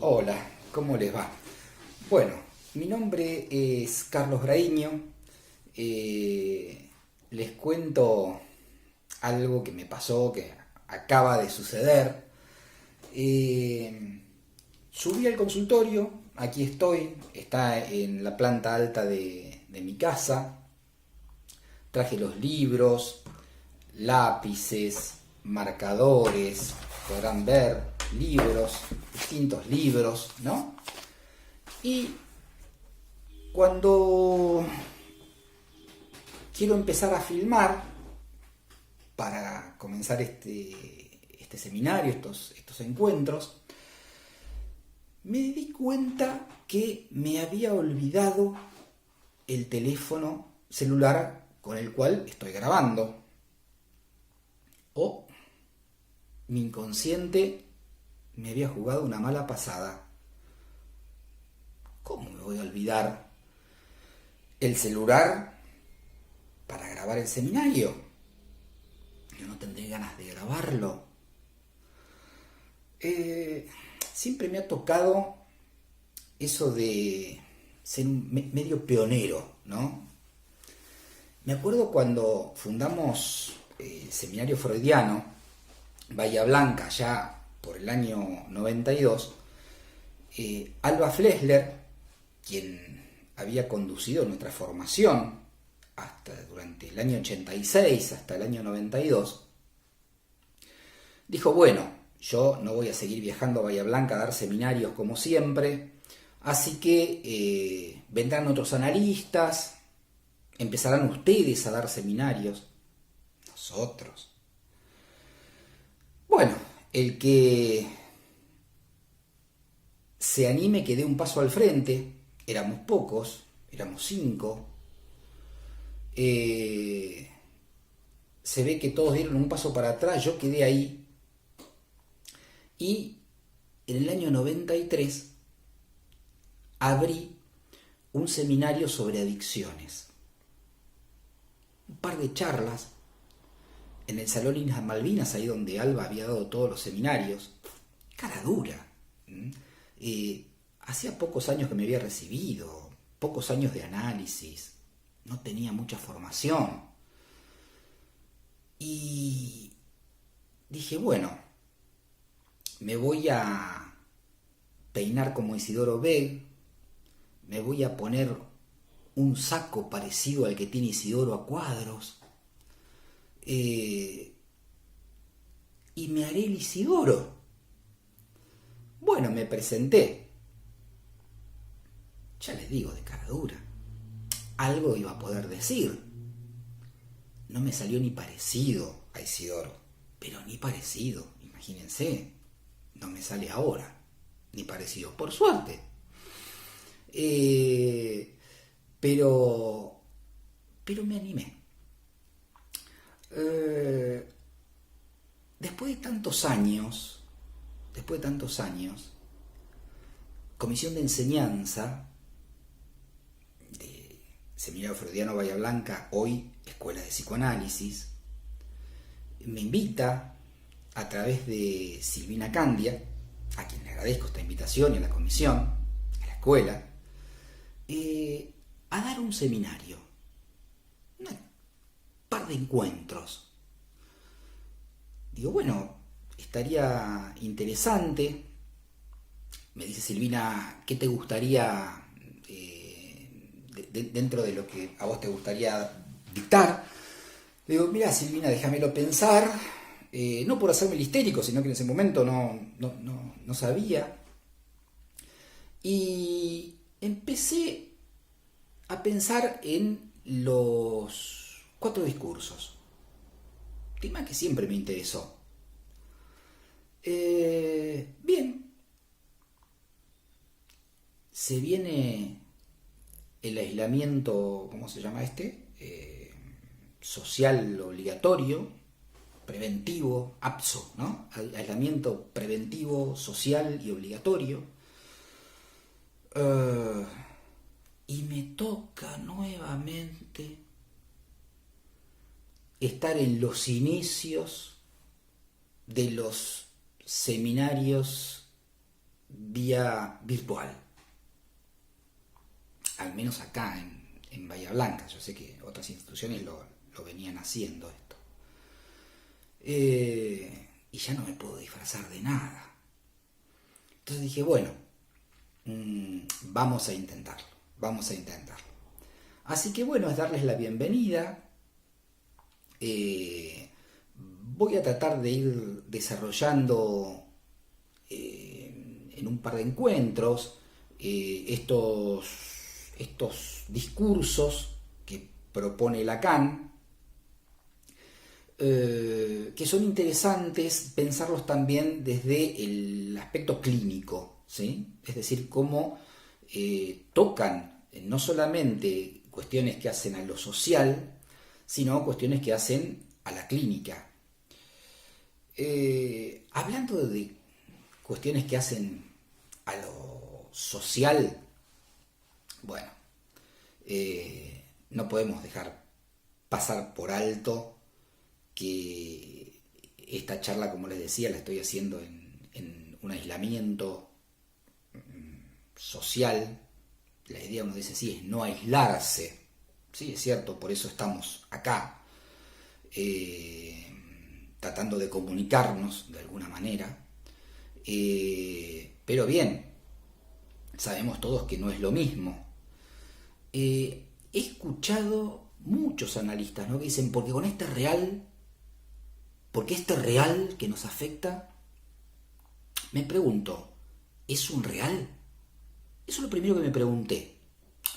Hola, ¿cómo les va? Bueno, mi nombre es Carlos Braiño. Les cuento algo que me pasó, que acaba de suceder. Eh, Subí al consultorio, aquí estoy, está en la planta alta de mi casa. Traje los libros, lápices, marcadores, podrán ver libros, distintos libros, ¿no? Y cuando quiero empezar a filmar para comenzar este seminario, estos encuentros, me di cuenta que me había olvidado el teléfono celular con el cual estoy grabando. O mi inconsciente me había jugado una mala pasada. ¿Cómo me voy a olvidar el celular para grabar el seminario? Yo no tendré ganas de grabarlo. Siempre me ha tocado eso de ser medio pionero, ¿no? Me acuerdo cuando fundamos el seminario freudiano, Bahía Blanca, ya por el año 92, Alba Flesler, quien había conducido nuestra formación durante el año 86 hasta el año 92, dijo, bueno, yo no voy a seguir viajando a Bahía Blanca a dar seminarios como siempre, así que vendrán otros analistas, empezarán ustedes a dar seminarios, nosotros. Bueno, el que se anime que dé un paso al frente, éramos pocos, éramos 5, se ve que todos dieron un paso para atrás, yo quedé ahí, y en el año 93 abrí un seminario sobre adicciones, un par de charlas en el Salón Islas Malvinas, ahí donde Alba había dado todos los seminarios, cara dura. Hacía pocos años que me había recibido, pocos años de análisis, no tenía mucha formación. Y dije, bueno, me voy a peinar como Isidoro Beg, me voy a poner un saco parecido al que tiene Isidoro a cuadros, y me haré el Isidoro. Bueno, me presenté. Ya les digo, de cara dura. Algo iba a poder decir. No me salió ni parecido a Isidoro. Pero ni parecido, imagínense. No me sale ahora. Ni parecido, por suerte. Pero me animé. Después de tantos años, Comisión de Enseñanza de Seminario Freudiano Bahía Blanca, hoy Escuela de Psicoanálisis, me invita a través de Silvina Candia, a quien le agradezco esta invitación y a la comisión, a la escuela, a dar un seminario, un par de encuentros. Digo, bueno, estaría interesante. Me dice Silvina, ¿qué te gustaría dentro de lo que a vos te gustaría dictar? Le digo, mira Silvina, déjamelo pensar, no por hacerme el histérico, sino que en ese momento no sabía. Y empecé a pensar en los 4 discursos, tema que siempre me interesó. Bien, se viene el aislamiento, ¿cómo se llama social obligatorio, preventivo, APSO, ¿no? Aislamiento preventivo, social y obligatorio. Y me toca nuevamente estar en los inicios de los seminarios vía virtual, al menos acá en Bahía Blanca. Yo sé que otras instituciones lo venían haciendo esto. Y ya no me puedo disfrazar de nada. Entonces dije, bueno, vamos a intentarlo. Así que bueno, es darles la bienvenida. Voy a tratar de ir desarrollando en un par de encuentros estos discursos que propone Lacan, que son interesantes pensarlos también desde el aspecto clínico, ¿sí? Es decir, cómo tocan no solamente cuestiones que hacen a lo social, sino cuestiones que hacen a la clínica. Hablando de cuestiones que hacen a lo social, bueno, no podemos dejar pasar por alto que esta charla, como les decía, la estoy haciendo en un aislamiento social. La idea, uno dice, sí, es no aislarse. Sí, es cierto, por eso estamos acá, tratando de comunicarnos de alguna manera. Pero bien, sabemos todos que no es lo mismo. He escuchado muchos analistas, ¿no?, que dicen, porque este real que nos afecta, me pregunto, ¿es un real? Eso es lo primero que me pregunté.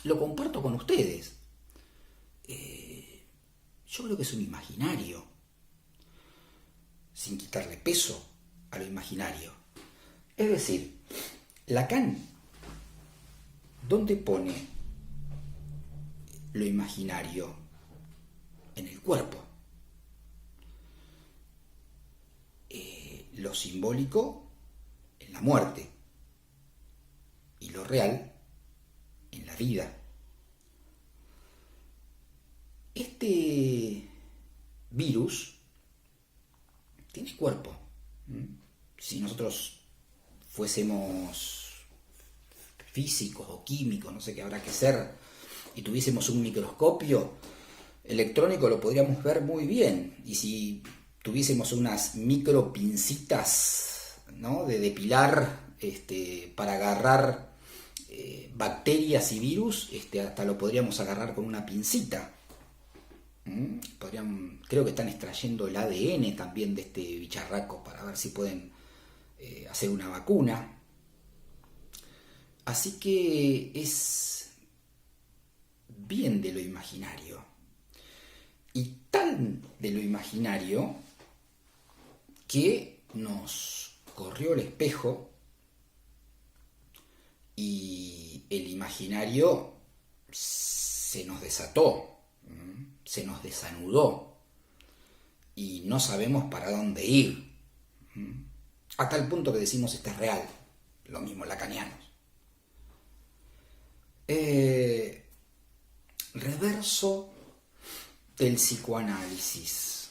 Lo comparto con ustedes. Yo creo que es un imaginario, sin quitarle peso a lo imaginario. Es decir, Lacan, ¿dónde pone lo imaginario? En el cuerpo. Lo simbólico en la muerte y lo real en la vida. Este virus tiene cuerpo. Si nosotros fuésemos físicos o químicos, no sé qué habrá que ser, y tuviésemos un microscopio electrónico, lo podríamos ver muy bien. Y si tuviésemos unas micro pincitas, ¿no?, de depilar, para agarrar bacterias y virus, hasta lo podríamos agarrar con una pincita. Creo que están extrayendo el ADN también de este bicharraco para ver si pueden hacer una vacuna. Así que es bien de lo imaginario. Y tan de lo imaginario que nos corrió el espejo y el imaginario se nos desató, se nos desanudó y no sabemos para dónde ir. A tal punto que decimos, este es real. Lo mismo lacanianos. Reverso del psicoanálisis.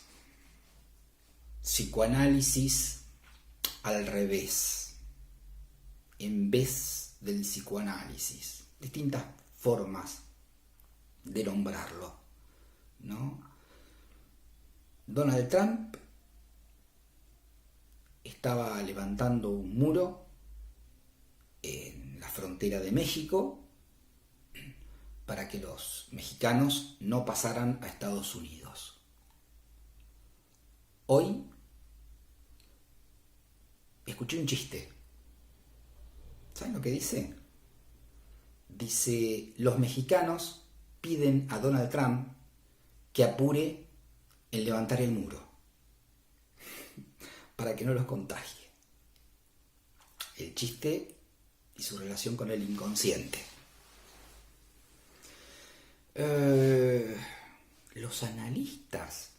Psicoanálisis al revés, en vez del psicoanálisis. Distintas formas de nombrarlo, ¿no? Donald Trump estaba levantando un muro en la frontera de México para que los mexicanos no pasaran a Estados Unidos. Hoy escuché un chiste. ¿Saben lo que dice? Dice, los mexicanos piden a Donald Trump que apure en levantar el muro para que no los contagie. El chiste y su relación con el inconsciente. Los analistas,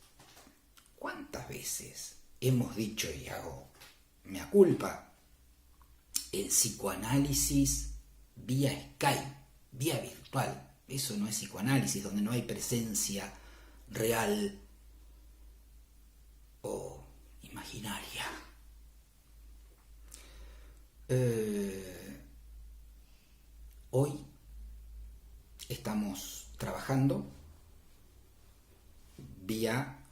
¿cuántas veces hemos dicho, y hago mea culpa, el psicoanálisis vía Skype, vía virtual? Eso no es psicoanálisis, donde no hay presencia real o imaginaria. Hoy estamos trabajando vía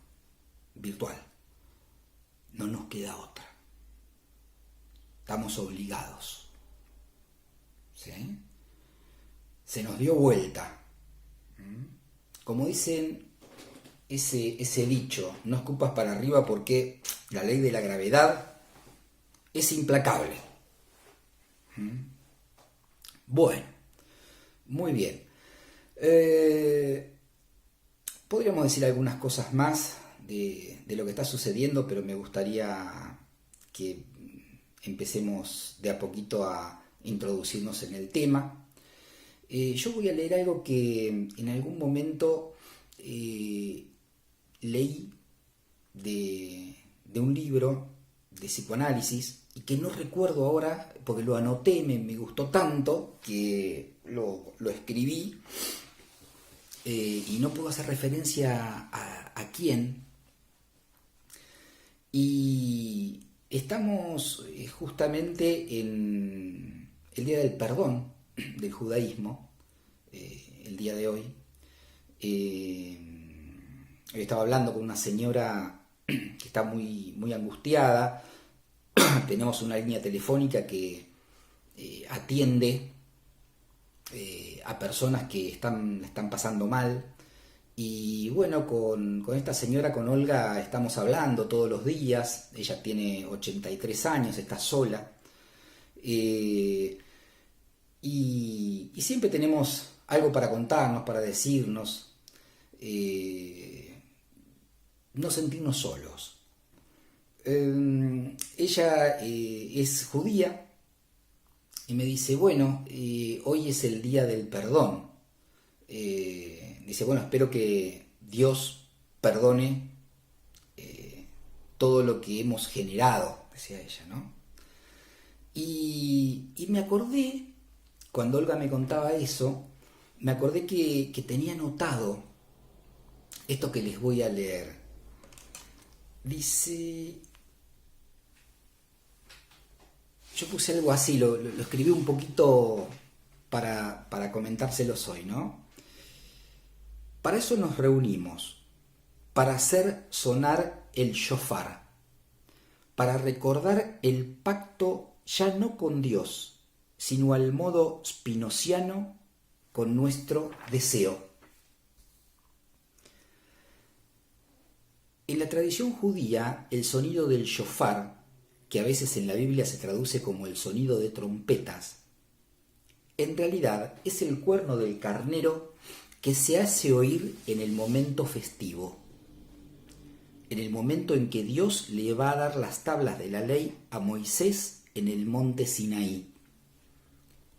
virtual. No nos queda otra. Estamos obligados. ¿Sí? Se nos dio vuelta. Como dicen ese dicho, no escupas para arriba porque la ley de la gravedad es implacable. Bueno, muy bien. Podríamos decir algunas cosas más de lo que está sucediendo, pero me gustaría que empecemos de a poquito a introducirnos en el tema. Yo voy a leer algo que en algún momento leí de un libro de psicoanálisis y que no recuerdo ahora porque lo anoté, me gustó tanto que lo escribí y no puedo hacer referencia a quién. Y estamos justamente en el Día del Perdón del judaísmo, el día de hoy. Estaba hablando con una señora que está muy angustiada. Tenemos una línea telefónica que atiende a personas que están pasando mal. Y bueno, con esta señora, con Olga, estamos hablando todos los días. Ella tiene 83 años, está sola. Y siempre tenemos algo para contarnos, para decirnos, no sentirnos solos. Ella es judía y me dice, bueno, hoy es el día del perdón. Dice, bueno, espero que Dios perdone todo lo que hemos generado, decía ella, ¿no? Y me acordé, cuando Olga me contaba eso, me acordé que tenía anotado esto que les voy a leer. Dice, yo puse algo así, lo escribí un poquito para comentárselos hoy, ¿no? Para eso nos reunimos, para hacer sonar el shofar, para recordar el pacto ya no con Dios, sino al modo spinociano con nuestro deseo. En la tradición judía, el sonido del shofar, que a veces en la Biblia se traduce como el sonido de trompetas, en realidad es el cuerno del carnero que se hace oír en el momento festivo, en el momento en que Dios le va a dar las tablas de la ley a Moisés en el monte Sinaí,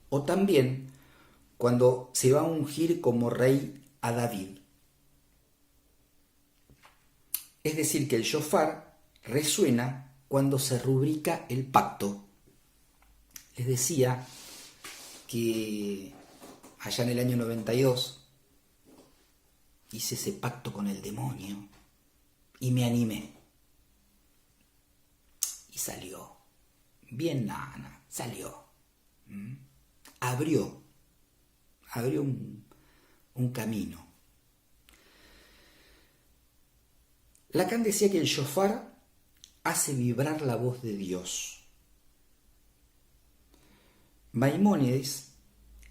o también cuando se va a ungir como rey a David. Es decir, que el shofar resuena cuando se rubrica el pacto. Les decía que allá en el año 92 hice ese pacto con el demonio y me animé. Y salió. Bien nana, salió. Abrió un camino. Lacan decía que el shofar hace vibrar la voz de Dios. Maimónides,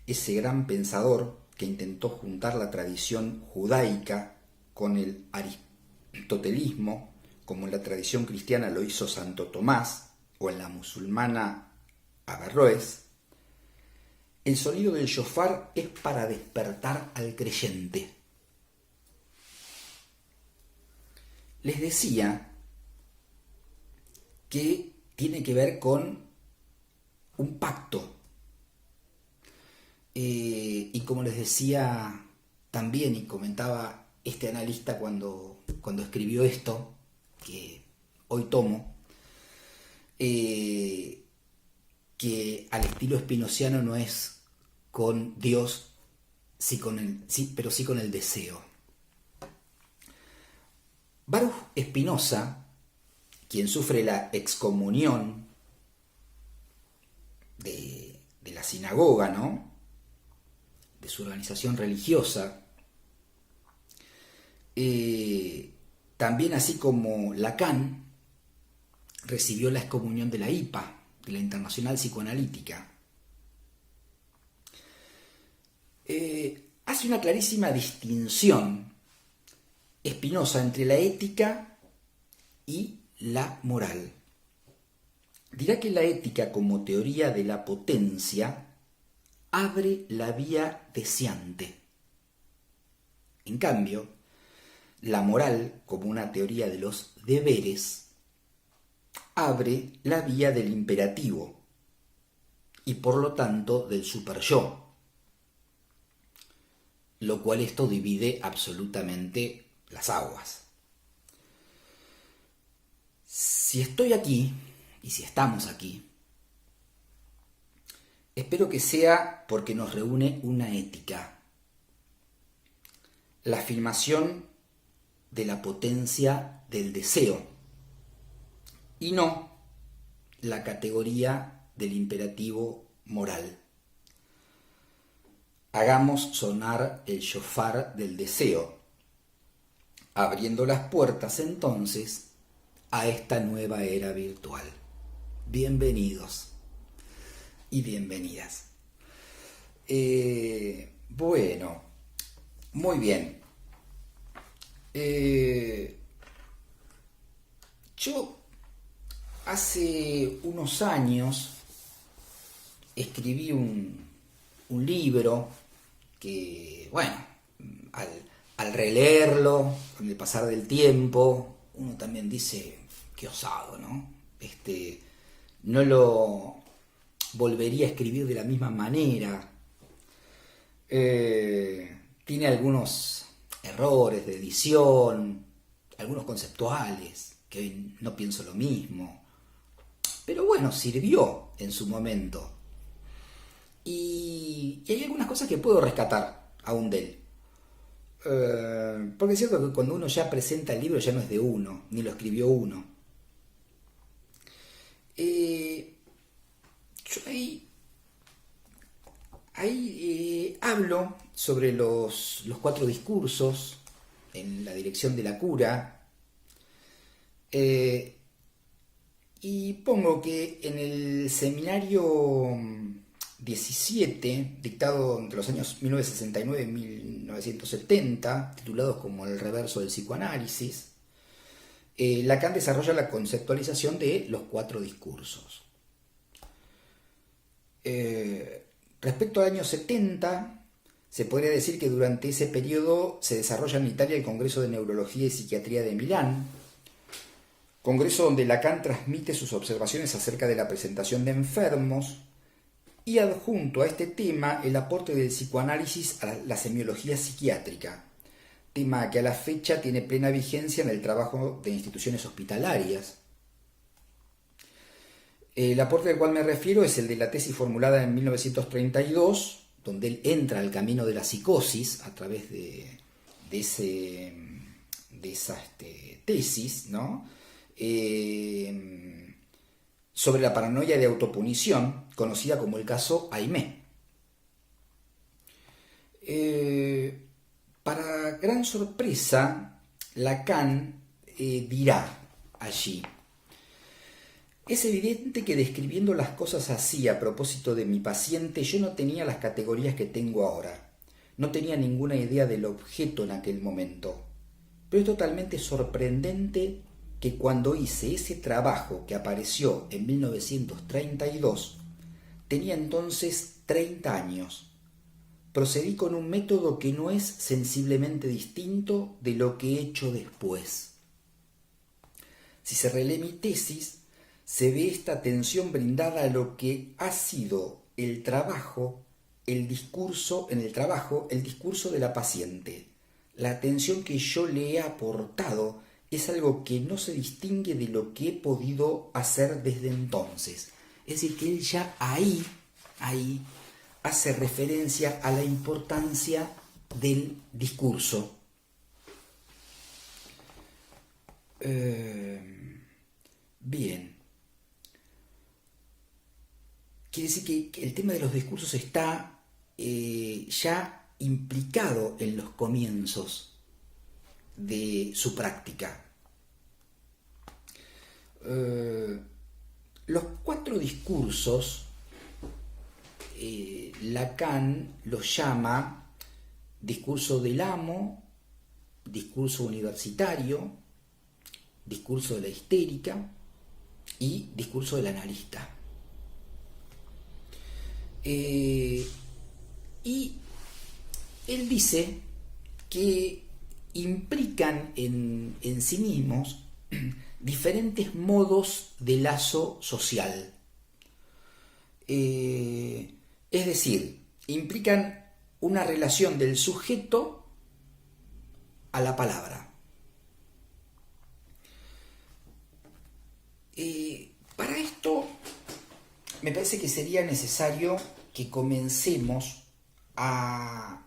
ese gran pensador que intentó juntar la tradición judaica con el aristotelismo, como en la tradición cristiana lo hizo Santo Tomás o en la musulmana Averroes, el sonido del shofar es para despertar al creyente. Les decía que tiene que ver con un pacto. Y como les decía también y comentaba este analista cuando escribió esto, que hoy tomo, que al estilo spinociano no es con Dios, pero sí con el deseo. Baruch Spinoza, quien sufre la excomunión de la sinagoga, ¿no? de su organización religiosa. También, así como Lacan, recibió la excomunión de la IPA, de la Internacional Psicoanalítica. Hace una clarísima distinción Spinoza entre la ética y la moral. Dirá que la ética, como teoría de la potencia, abre la vía deseante. En cambio, la moral, como una teoría de los deberes, abre la vía del imperativo y por lo tanto del superyo, lo cual esto divide absolutamente las aguas. Si estoy aquí, y si estamos aquí, espero que sea porque nos reúne una ética, la afirmación de la potencia del deseo, y no la categoría del imperativo moral. Hagamos sonar el shofar del deseo, abriendo las puertas entonces a esta nueva era virtual. Bienvenidos y bienvenidas. Bueno, muy bien. Yo hace unos años escribí un libro que, bueno, al releerlo, con el pasar del tiempo, uno también dice, qué osado, ¿no? No lo volvería a escribir de la misma manera. Tiene algunos errores de edición, algunos conceptuales, que hoy no pienso lo mismo. Pero bueno, sirvió en su momento. Y hay algunas cosas que puedo rescatar aún de él. Porque es cierto que cuando uno ya presenta el libro ya no es de uno, ni lo escribió uno. Yo ahí hablo sobre los 4 discursos en la dirección de la cura. Y pongo que en el seminario 17, dictado entre los años 1969 y 1970, titulados como El reverso del psicoanálisis, Lacan desarrolla la conceptualización de los 4 discursos. Respecto al año 70, se podría decir que durante ese periodo se desarrolla en Italia el Congreso de Neurología y Psiquiatría de Milán, congreso donde Lacan transmite sus observaciones acerca de la presentación de enfermos y adjunto a este tema el aporte del psicoanálisis a la semiología psiquiátrica, tema que a la fecha tiene plena vigencia en el trabajo de instituciones hospitalarias. El aporte al cual me refiero es el de la tesis formulada en 1932, donde él entra al camino de la psicosis a través de esa tesis, ¿no? Sobre la paranoia de autopunición, conocida como el caso Aimé. Para gran sorpresa, Lacan dirá allí: es evidente que describiendo las cosas así a propósito de mi paciente, yo no tenía las categorías que tengo ahora. No tenía ninguna idea del objeto en aquel momento. Pero es totalmente sorprendente que cuando hice ese trabajo que apareció en 1932, tenía entonces 30 años. Procedí con un método que no es sensiblemente distinto de lo que he hecho después. Si se relee mi tesis, se ve esta atención brindada a lo que ha sido el trabajo, el discurso de la paciente. La atención que yo le he aportado es algo que no se distingue de lo que he podido hacer desde entonces. Es decir, que él ya ahí hace referencia a la importancia del discurso. Bien. Quiere decir que el tema de los discursos está ya implicado en los comienzos de su práctica. Los 4 discursos, Lacan los llama discurso del amo, discurso universitario, discurso de la histérica y discurso del analista. Y él dice que implican en sí mismos diferentes modos de lazo social. Es decir, implican una relación del sujeto a la palabra. Para esto me parece que sería necesario que comencemos a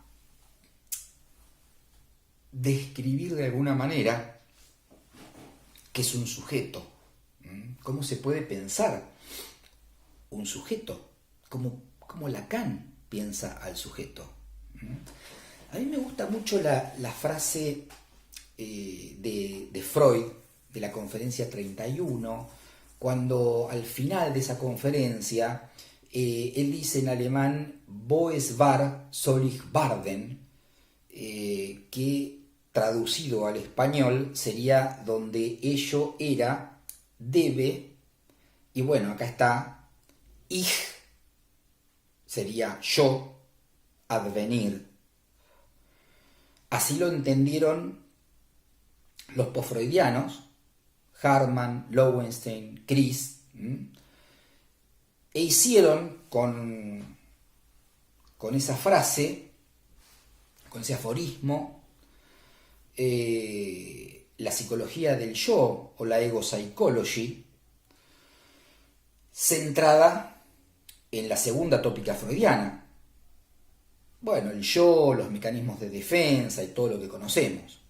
describir de alguna manera qué es un sujeto, cómo se puede pensar un sujeto, cómo Lacan piensa al sujeto. A mí me gusta mucho la frase de Freud, de la conferencia 31, cuando al final de esa conferencia él dice en alemán "Wo es war, soll ich warten", que traducido al español sería "donde ello era, debe", y bueno, acá está "ich", sería yo, advenir. Así lo entendieron los postfreudianos, Hartmann, Lowenstein, Chris, e hicieron con esa frase, con ese aforismo, la psicología del yo o la ego psychology, centrada en la segunda tópica freudiana. Bueno, el yo, los mecanismos de defensa y todo lo que conocemos.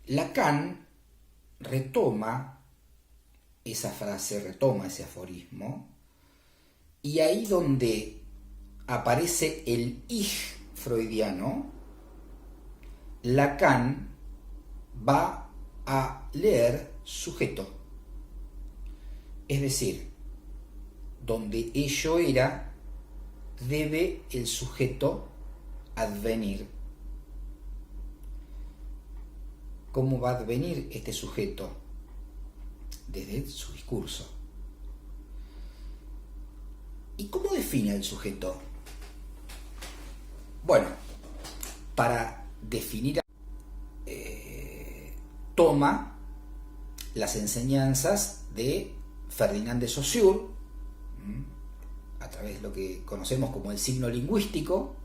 Lacan retoma esa frase, retoma ese aforismo, y ahí donde aparece el ich freudiano, Lacan va a leer sujeto. Es decir, donde ello era, debe el sujeto advenir. ¿Cómo va a advenir este sujeto? Desde su discurso. ¿Y cómo define el sujeto? Bueno, para definir, toma las enseñanzas de Ferdinand de Saussure, a través de lo que conocemos como el signo lingüístico,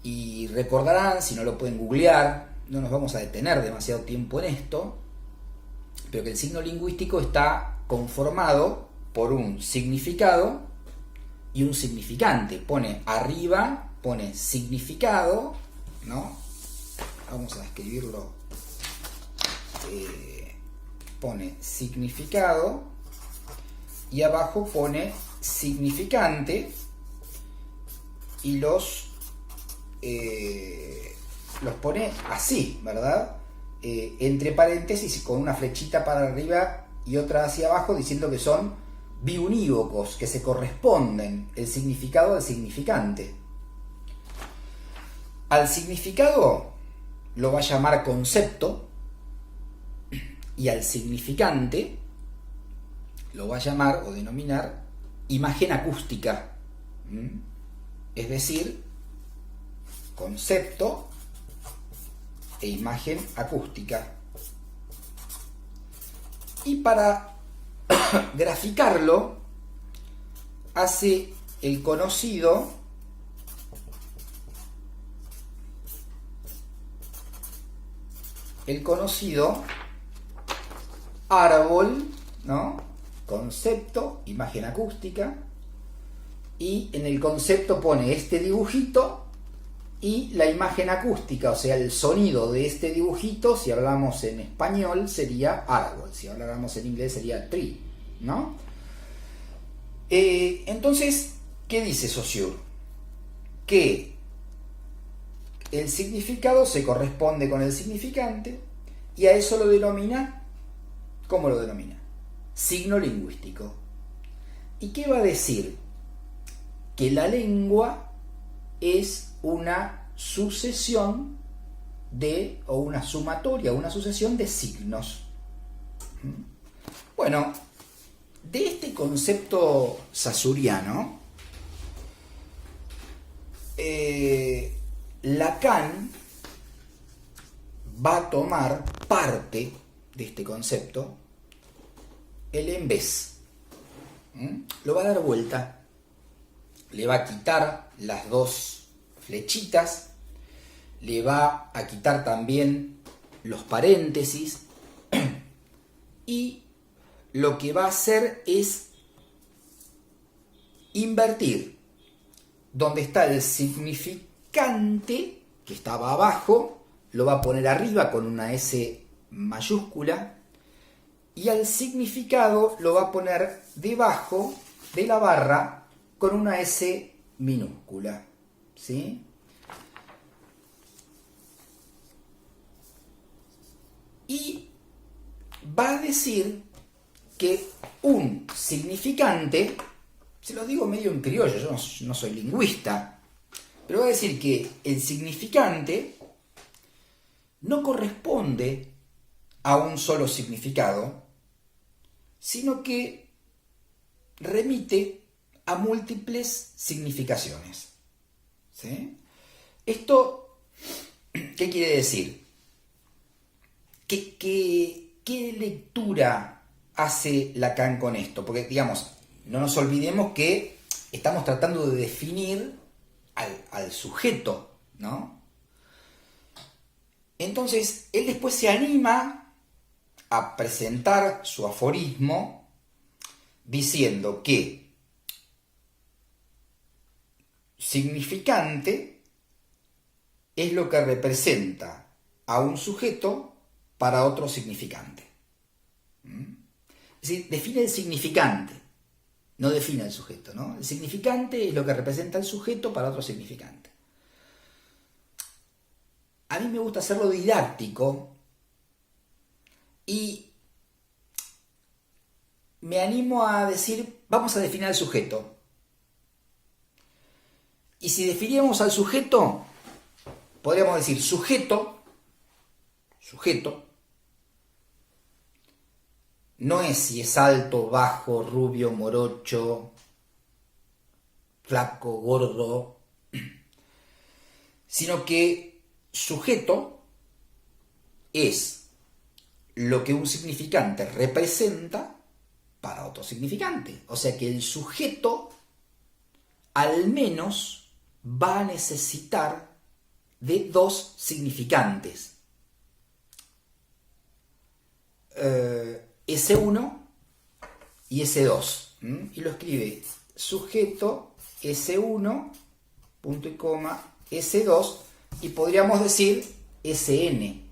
y recordarán, si no lo pueden googlear, no nos vamos a detener demasiado tiempo en esto, pero que el signo lingüístico está conformado por un significado y un significante. Pone arriba, pone significado, ¿no? Vamos a escribirlo. Pone significado y abajo pone significante, y los pone así, ¿verdad? Entre paréntesis, con una flechita para arriba y otra hacia abajo, diciendo que son biunívocos, que se corresponden el significado al significante. Al significado lo va a llamar concepto, y al significante lo va a llamar o denominar imagen acústica. Es decir, concepto e imagen acústica. Y para graficarlo, hace el conocido árbol, ¿no? Concepto, imagen acústica, y en el concepto pone este dibujito y la imagen acústica, o sea, el sonido de este dibujito, si hablamos en español, sería árbol, si habláramos en inglés sería tree, ¿no? Entonces, ¿qué dice Saussure? Que el significado se corresponde con el significante y a eso lo denomina, ¿cómo lo denomina? Signo lingüístico. ¿Y qué va a decir? Que la lengua es una sucesión o una sumatoria, una sucesión de signos. Bueno, de este concepto sassuriano, Lacan va a tomar parte de este concepto, el en vez. Lo va a dar vuelta, le va a quitar las dos flechitas, le va a quitar también los paréntesis y lo que va a hacer es invertir donde está el significante, que estaba abajo, lo va a poner arriba con una S mayúscula, y al significado lo va a poner debajo de la barra con una S minúscula. ¿Sí? Y va a decir que un significante, se lo digo medio en criollo, yo no soy lingüista, pero va a decir que el significante no corresponde a un solo significado, sino que remite a múltiples significaciones. ¿Sí? Esto, ¿qué quiere decir? ¿Qué lectura hace Lacan con esto? Porque, digamos, no nos olvidemos que estamos tratando de definir al sujeto, ¿no? Entonces, él después se anima a presentar su aforismo diciendo que significante es lo que representa a un sujeto para otro significante. Es decir, define el significante, no define el sujeto, ¿no? El significante es lo que representa el sujeto para otro significante. A mí me gusta hacerlo didáctico y me animo a decir, vamos a definir al sujeto. Y si definiéramos al sujeto, podríamos decir sujeto, no es si es alto, bajo, rubio, morocho, flaco, gordo, sino que sujeto es lo que un significante representa para otro significante. O sea que el sujeto al menos va a necesitar de dos significantes. S1 y S2. Y lo escribe sujeto S1, punto y coma, S2, y podríamos decir SN.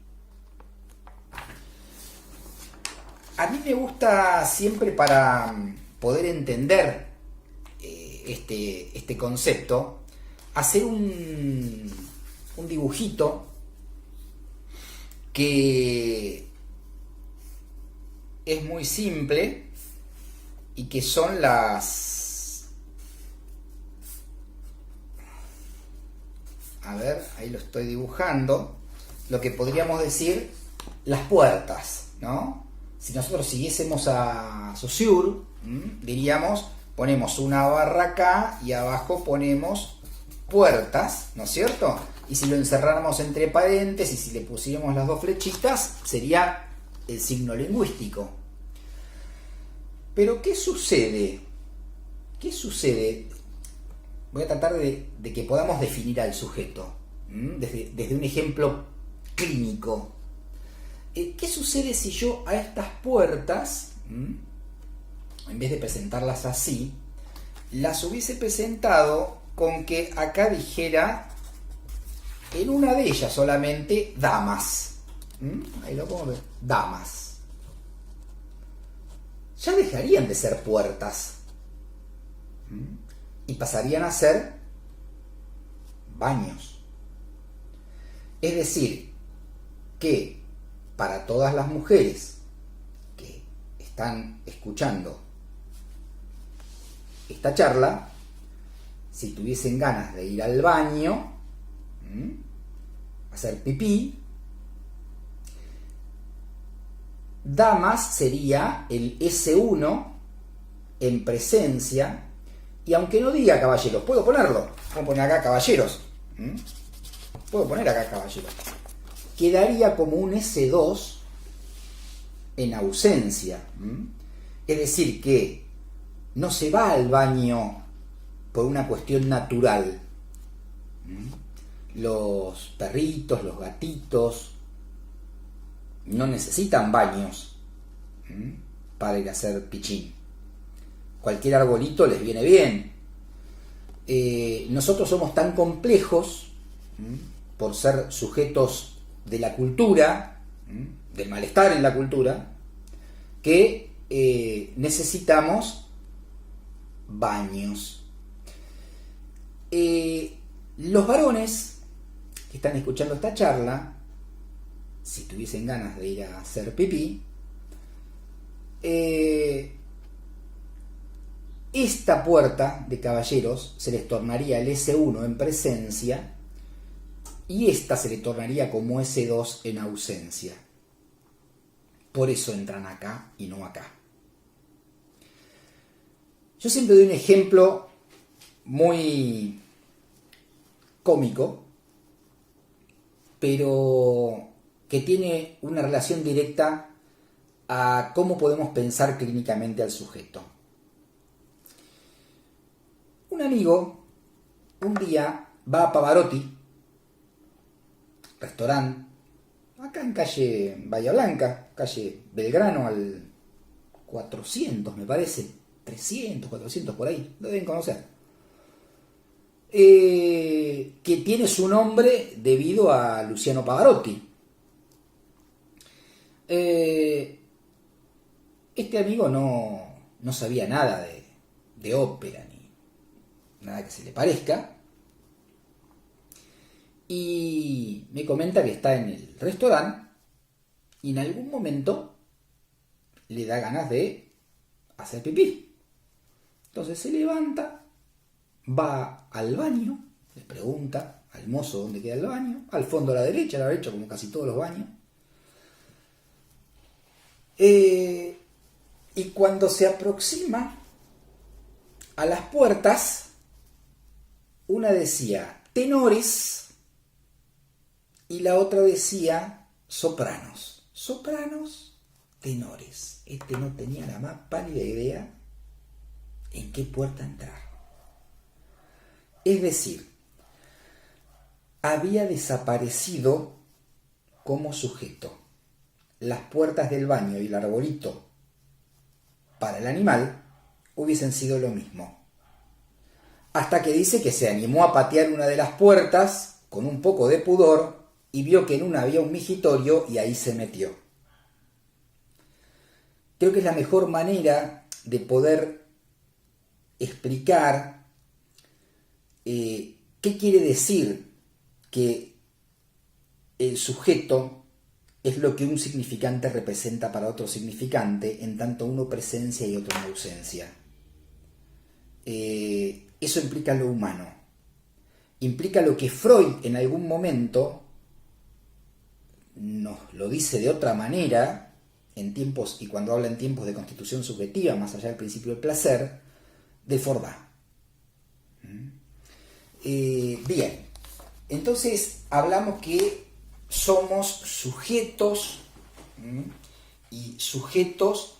A mí me gusta siempre, para poder entender este concepto, hacer un dibujito que es muy simple y que son las... A ver, ahí lo estoy dibujando. Lo que podríamos decir las puertas, ¿no? Si nosotros siguiésemos a Saussure, diríamos, ponemos una barra acá y abajo ponemos puertas, ¿no es cierto? Y si lo encerráramos entre paréntesis y si le pusiéramos las dos flechitas, sería el signo lingüístico. Pero ¿qué sucede? ¿Qué sucede? Voy a tratar de que podamos definir al sujeto, desde un ejemplo clínico. ¿Qué sucede si yo a estas puertas, en vez de presentarlas así, las hubiese presentado con que acá dijera, en una de ellas solamente, damas? Ahí lo podemos ver, damas. Ya dejarían de ser puertas. y pasarían a ser baños. Es decir, que para todas las mujeres que están escuchando esta charla, si tuviesen ganas de ir al baño, hacer pipí, damas sería el S1 en presencia, y aunque no diga caballeros, puedo ponerlo, puedo poner acá caballeros, puedo poner acá caballeros, quedaría como un S2 en ausencia. Es decir, que no se va al baño por una cuestión natural. Los perritos, los gatitos no necesitan baños para ir a hacer pichín. Cualquier arbolito les viene bien. Nosotros somos tan complejos por ser sujetos de la cultura, del malestar en la cultura, que necesitamos baños. Los varones que están escuchando esta charla, si tuviesen ganas de ir a hacer pipí, esta puerta de caballeros se les tornaría el S1 en presencia y esta se le tornaría como S2 en ausencia. Por eso entran acá y no acá. Yo siempre doy un ejemplo muy cómico, pero que tiene una relación directa a cómo podemos pensar clínicamente al sujeto. Un amigo un día va a Pavarotti, restaurante, acá en calle Bahía Blanca, calle Belgrano al 400 me parece, 300, 400 por ahí, lo deben conocer. Que tiene su nombre debido a Luciano Pavarotti. Este amigo no sabía nada de ópera ni nada que se le parezca, y me comenta que está en el restaurante y en algún momento le da ganas de hacer pipí. Entonces se levanta, va al baño, le pregunta al mozo dónde queda el baño, al fondo a la derecha como casi todos los baños. Y cuando se aproxima a las puertas, una decía tenores y la otra decía sopranos. Sopranos, tenores. Este no tenía la más pálida idea en qué puerta entrar. Es decir, había desaparecido como sujeto. Las puertas del baño y el arbolito para el animal hubiesen sido lo mismo. Hasta que dice que se animó a patear una de las puertas con un poco de pudor y vio que en una había un migitorio y ahí se metió. Creo que es la mejor manera de poder explicar qué quiere decir que el sujeto es lo que un significante representa para otro significante, en tanto uno presencia y otro en ausencia. Eso implica lo humano. Implica lo que Freud en algún momento nos lo dice de otra manera, en tiempos, y cuando habla en tiempos de constitución subjetiva, más allá del principio del placer, de Fordá. Bien, entonces hablamos que somos sujetos y sujetos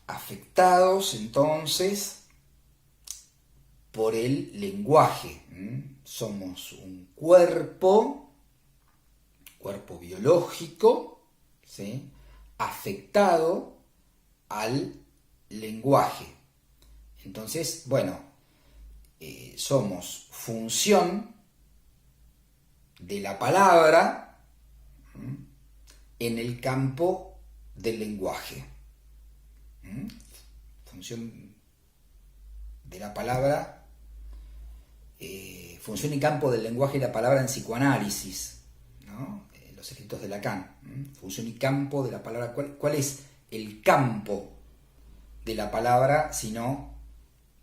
afectados entonces por el lenguaje. Somos un cuerpo biológico, ¿sí?, afectado al lenguaje. Entonces, bueno, somos función de la palabra en el campo del lenguaje. Función de la palabra, función y campo del lenguaje y la palabra en psicoanálisis, ¿no? Los escritos de Lacan. Función y campo de la palabra. ¿Cuál es el campo de la palabra, sino,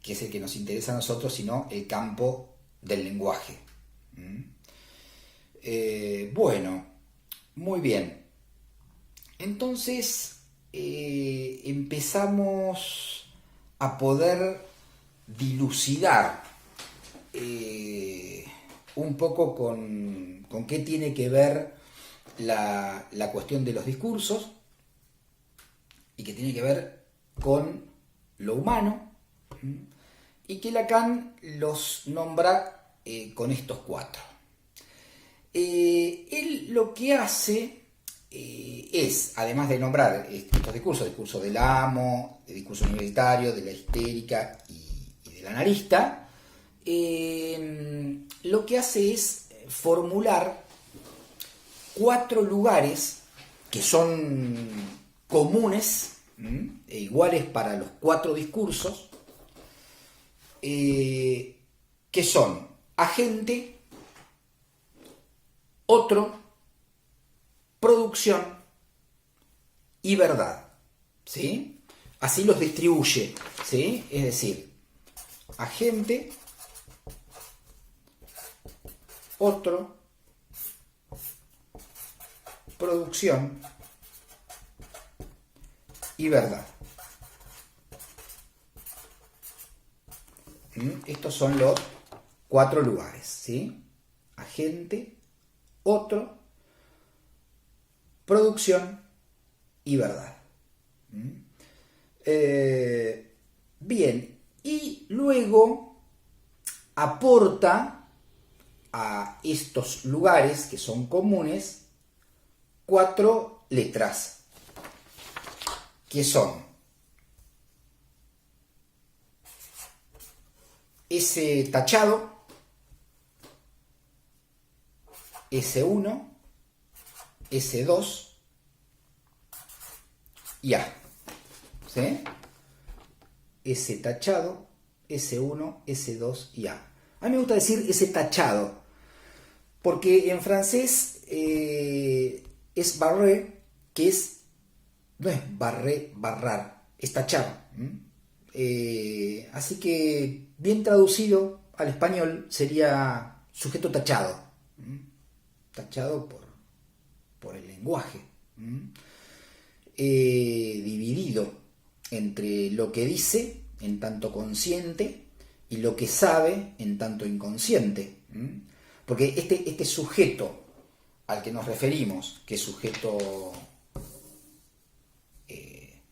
que es el que nos interesa a nosotros, sino el campo del lenguaje? Bueno, muy bien. Entonces empezamos a poder dilucidar un poco con qué tiene que ver la cuestión de los discursos y que tiene que ver con lo humano, y que Lacan los nombra con estos cuatro. Él lo que hace es, además de nombrar estos discursos, discurso del amo, el discurso universitario, de la histérica y del analista, lo que hace es formular 4 lugares que son comunes e iguales para los 4 discursos, que son agente, otro, producción y verdad, ¿sí? Así los distribuye, ¿sí? Es decir, agente, otro, producción y verdad. Estos son los 4 lugares, ¿sí? Agente, otro, producción y verdad. Bien, y luego aporta a estos lugares que son comunes 4 letras, que son S tachado, S1, S2 y A. ¿Sí? S tachado, S1, S2 y A. A mí me gusta decir S tachado, porque en francés es barré, que no es barré, barrar, es tachar. Así que, bien traducido al español, sería sujeto tachado. Tachado por el lenguaje. Dividido entre lo que dice en tanto consciente y lo que sabe en tanto inconsciente. Porque este sujeto al que nos referimos, que es sujeto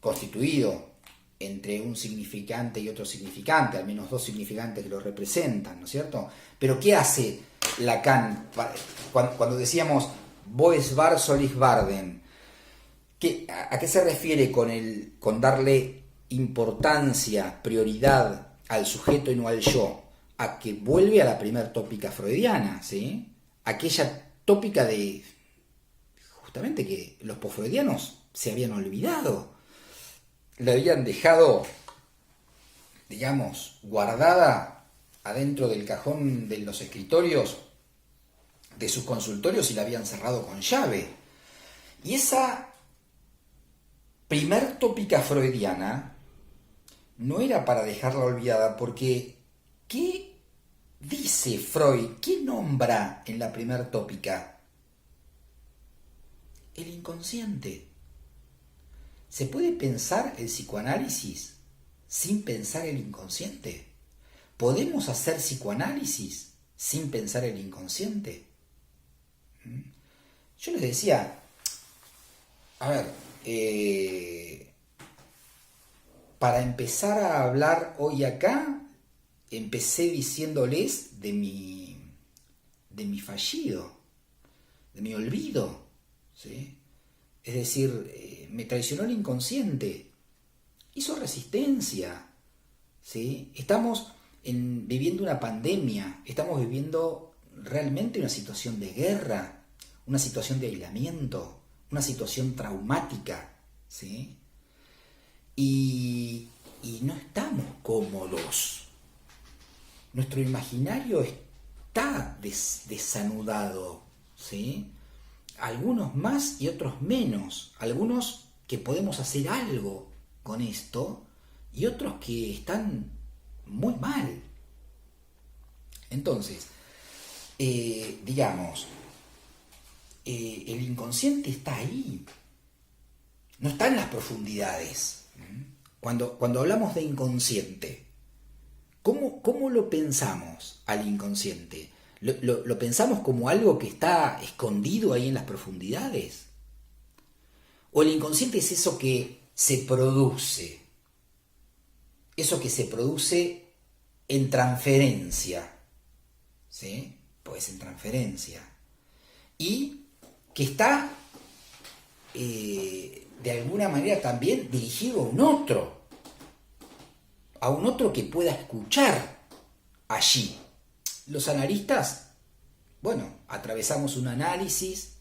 constituido entre un significante y otro significante, al menos 2 significantes que lo representan, ¿no es cierto? Pero ¿qué hace Lacan cuando decíamos Boes var solis varden? ¿A qué se refiere con darle importancia, prioridad al sujeto y no al yo? A que vuelve a la primer tópica freudiana, ¿sí? Aquella tópica de justamente que los posfreudianos se habían olvidado, la habían dejado, digamos, guardada adentro del cajón de los escritorios de sus consultorios y la habían cerrado con llave. Y esa primer tópica freudiana no era para dejarla olvidada, porque ¿qué dice Freud? ¿Qué nombra en la primer tópica? El inconsciente. ¿Se puede pensar el psicoanálisis sin pensar el inconsciente? ¿Podemos hacer psicoanálisis sin pensar el inconsciente? Yo les decía, a ver, para empezar a hablar hoy acá, empecé diciéndoles de mi fallido, de mi olvido, ¿sí? Es decir, me traicionó el inconsciente, hizo resistencia, ¿sí? Estamos viviendo una pandemia, estamos viviendo realmente una situación de guerra, una situación de aislamiento, una situación traumática, ¿sí? Y no estamos cómodos, nuestro imaginario está desanudado, ¿sí? Algunos más y otros menos. Algunos que podemos hacer algo con esto y otros que están muy mal. Entonces, digamos, el inconsciente está ahí, no está en las profundidades. Cuando hablamos de inconsciente, ¿cómo lo pensamos al inconsciente? ¿Lo pensamos como algo que está escondido ahí en las profundidades? ¿O el inconsciente es eso que se produce? Eso que se produce en transferencia, ¿sí? Pues en transferencia. Y que está de alguna manera también dirigido a un otro que pueda escuchar allí. Los analistas, bueno, atravesamos un análisis,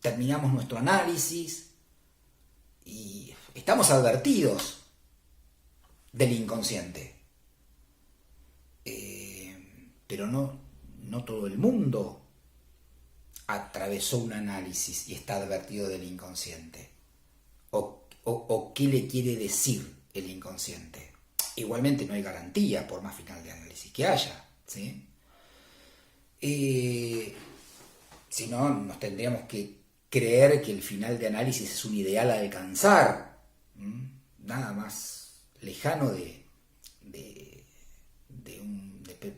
terminamos nuestro análisis y estamos advertidos del inconsciente. Pero no todo el mundo atravesó un análisis y está advertido del inconsciente. O qué le quiere decir el inconsciente. Igualmente no hay garantía por más final de análisis que haya, ¿sí? Si no, nos tendríamos que creer que el final de análisis es un ideal a alcanzar. Nada más lejano de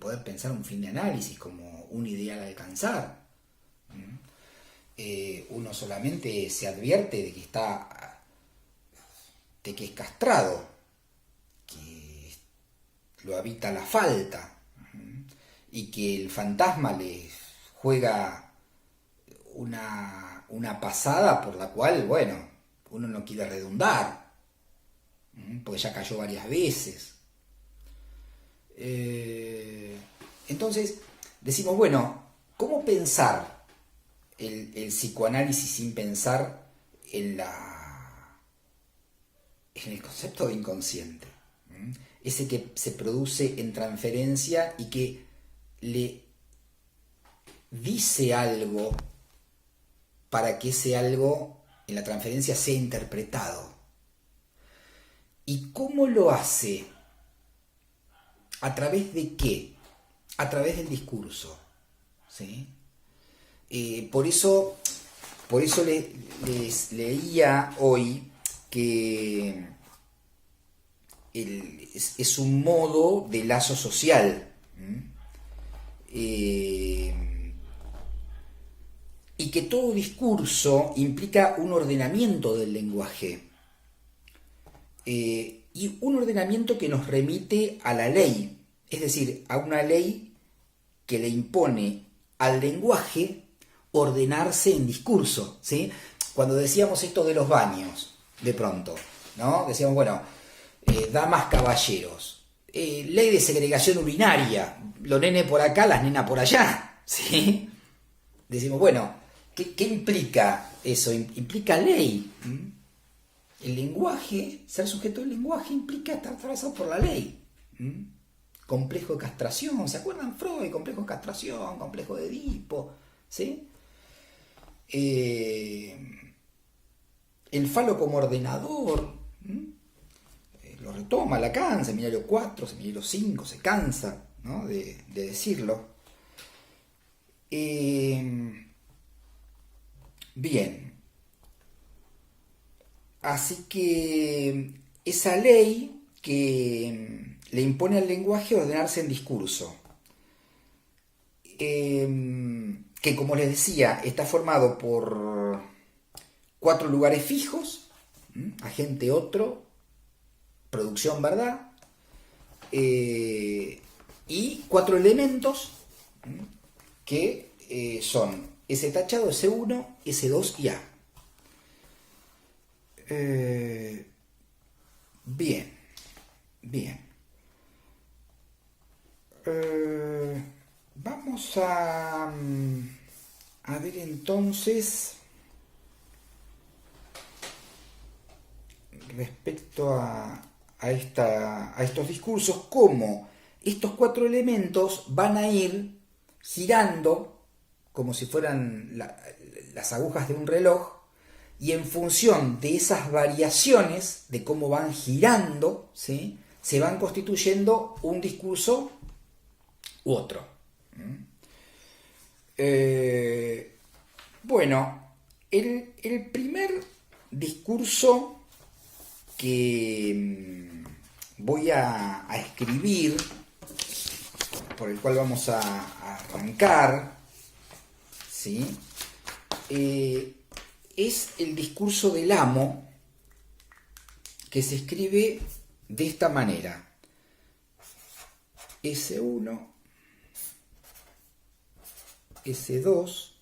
poder pensar un fin de análisis como un ideal a alcanzar. Uno solamente se advierte de que es castrado, que lo habita la falta, y que el fantasma le juega una pasada por la cual, bueno, uno no quiere redundar, porque ya cayó varias veces. Entonces decimos, bueno, ¿cómo pensar el psicoanálisis sin pensar en el concepto de inconsciente? Ese que se produce en transferencia y que le dice algo para que ese algo en la transferencia sea interpretado. ¿Y cómo lo hace? ¿A través de qué? A través del discurso, ¿sí? Por eso les leía hoy que es un modo de lazo social. Y que todo discurso implica un ordenamiento del lenguaje. Y un ordenamiento que nos remite a la ley, es decir, a una ley que le impone al lenguaje ordenarse en discurso, ¿sí? Cuando decíamos esto de los baños, de pronto, ¿no? Decíamos, bueno, damas caballeros, ley de segregación urinaria, los nenes por acá, las nenas por allá, ¿sí? Decimos, bueno, ¿qué implica eso? Implica ley. El lenguaje, ser sujeto del lenguaje implica estar atravesado por la ley. Complejo de castración, ¿se acuerdan Freud? Complejo de castración, complejo de Edipo, ¿sí? El falo como ordenador, lo retoma Lacan, Seminario 4, Seminario 5, se cansa, ¿no? de decirlo. Bien. Así que esa ley que le impone al lenguaje ordenarse en discurso, que como les decía, está formado por 4 lugares fijos, agente otro, producción verdad, y 4 elementos que son S tachado, S1, S2 y A. Bien. Vamos a ver entonces respecto a a estos discursos, cómo estos cuatro elementos van a ir girando como si fueran las agujas de un reloj, y en función de esas variaciones, de cómo van girando, ¿sí?, se van constituyendo un discurso u otro. Bueno, el primer discurso que voy a escribir, por el cual vamos a arrancar, ¿sí?, es el discurso del amo, que se escribe de esta manera: S1, S2,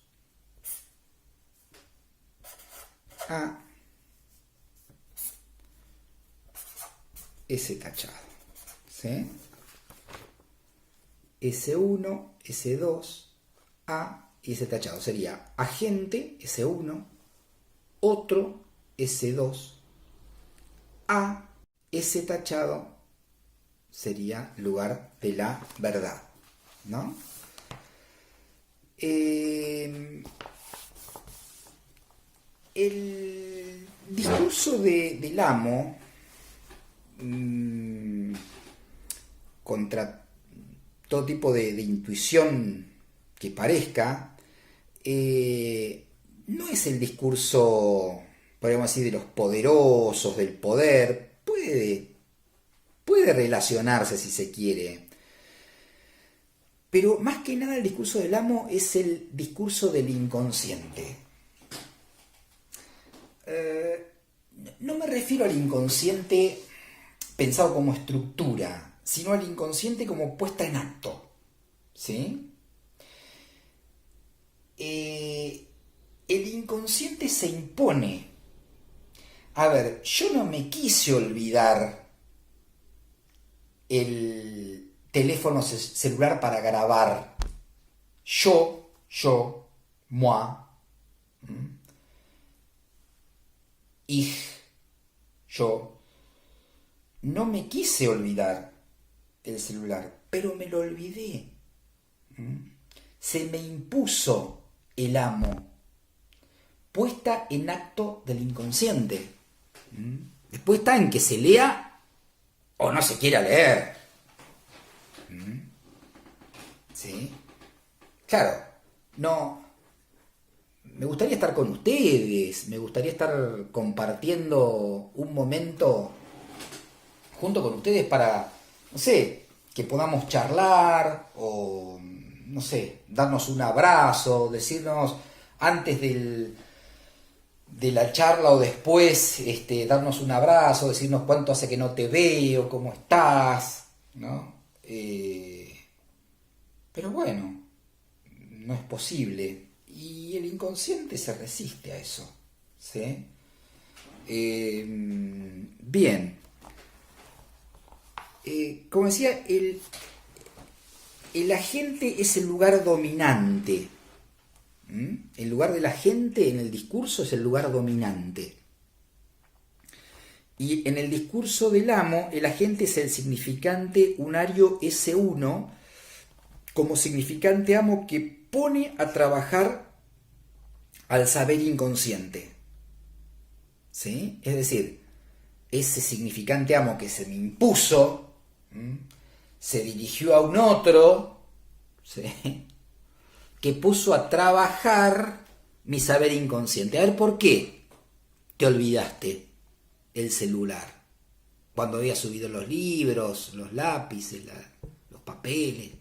A, S tachado, ¿sí? S1, S2, A y S tachado. Sería agente, S1, otro, S2, A, S tachado, sería lugar de la verdad, ¿no? El discurso del amo, contra todo tipo de intuición que parezca, no es el discurso, podríamos decir, de los poderosos, del poder. Puede relacionarse si se quiere, pero más que nada el discurso del amo es el discurso del inconsciente. No me refiero al inconsciente pensado como estructura, sino al inconsciente como puesta en acto, ¿sí? El inconsciente se impone. A ver, yo no me quise olvidar el teléfono celular para grabar. Yo, moi, ich, yo, no me quise olvidar el celular, pero me lo olvidé. Se me impuso el amo, puesta en acto del inconsciente. Después está en que se lea o no se quiera leer. ¿Sí? Claro, no. Me gustaría estar con ustedes, me gustaría estar compartiendo un momento junto con ustedes para, no sé, que podamos charlar o, no sé, darnos un abrazo, decirnos antes de la charla o después, darnos un abrazo, decirnos cuánto hace que no te veo, cómo estás, ¿no? Pero bueno, no es posible. Y el inconsciente se resiste a eso, ¿sí? Bien. Como decía, el agente es el lugar dominante. El lugar de la gente en el discurso es el lugar dominante. Y en el discurso del amo, el agente es el significante unario S1 como significante amo que pone a trabajar al saber inconsciente. ¿Sí? Es decir, ese significante amo que se me impuso, se dirigió a un otro, ¿sí?, que puso a trabajar mi saber inconsciente. A ver, ¿por qué te olvidaste el celular? Cuando había subido los libros, los lápices, los papeles,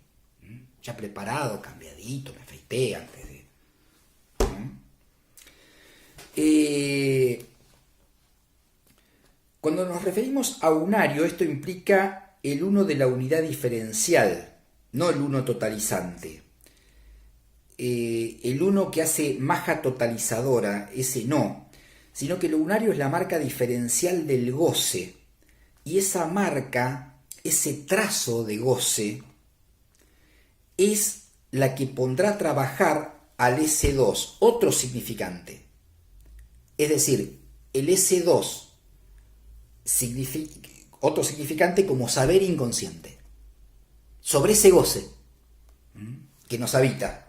ya preparado, cambiadito, me afeité antes de... Cuando nos referimos a unario, esto implica el uno de la unidad diferencial, no el uno totalizante. El uno que hace maja totalizadora, ese no, sino que lo unario es la marca diferencial del goce, y esa marca, ese trazo de goce, es la que pondrá a trabajar al S2, otro significante. Es decir, el S2 significa, otro significante como saber inconsciente, sobre ese goce que nos habita.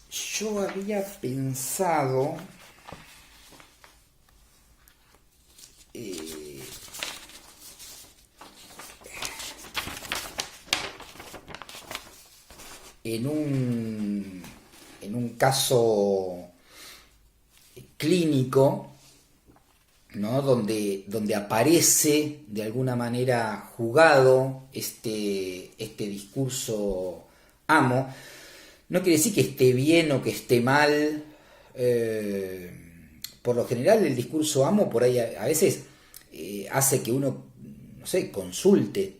Yo había pensado en un caso clínico, ¿no? Donde aparece de alguna manera jugado este discurso amo. No quiere decir que esté bien o que esté mal. Por lo general el discurso amo por ahí a veces hace que uno, no sé, consulte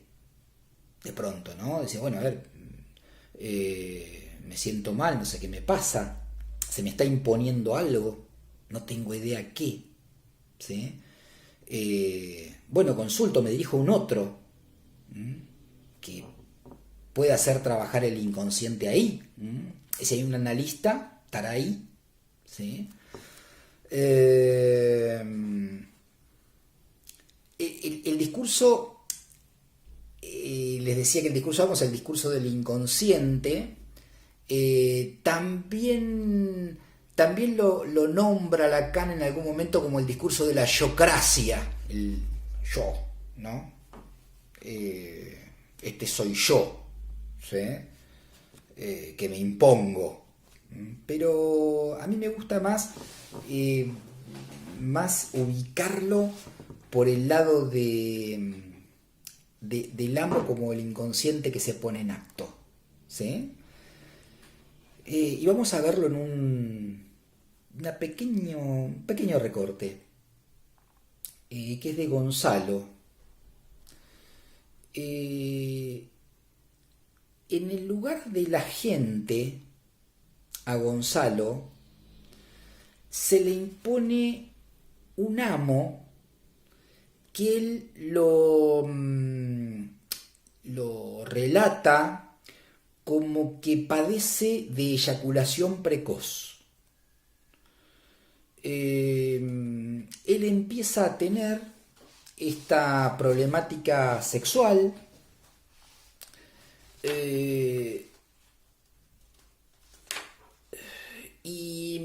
de pronto, ¿no? Dice, bueno, a ver, me siento mal, no sé qué me pasa, se me está imponiendo algo, no tengo idea qué, ¿sí? Bueno, consulto, me dirijo a un otro que puede hacer trabajar el inconsciente ahí. Si hay un analista, estará ahí, ¿sí? El discurso, les decía que el discurso, vamos, el discurso del inconsciente, también lo nombra Lacan en algún momento como el discurso de la yocracia, el yo, ¿no? Este soy yo, ¿sí? Que me impongo. Pero a mí me gusta más ubicarlo por el lado del amo como el inconsciente que se pone en acto, ¿sí? Y vamos a verlo en un pequeño recorte, que es de Gonzalo. En el lugar de la gente, a Gonzalo se le impone un amo que él lo relata como que padece de eyaculación precoz. Él empieza a tener esta problemática sexual, y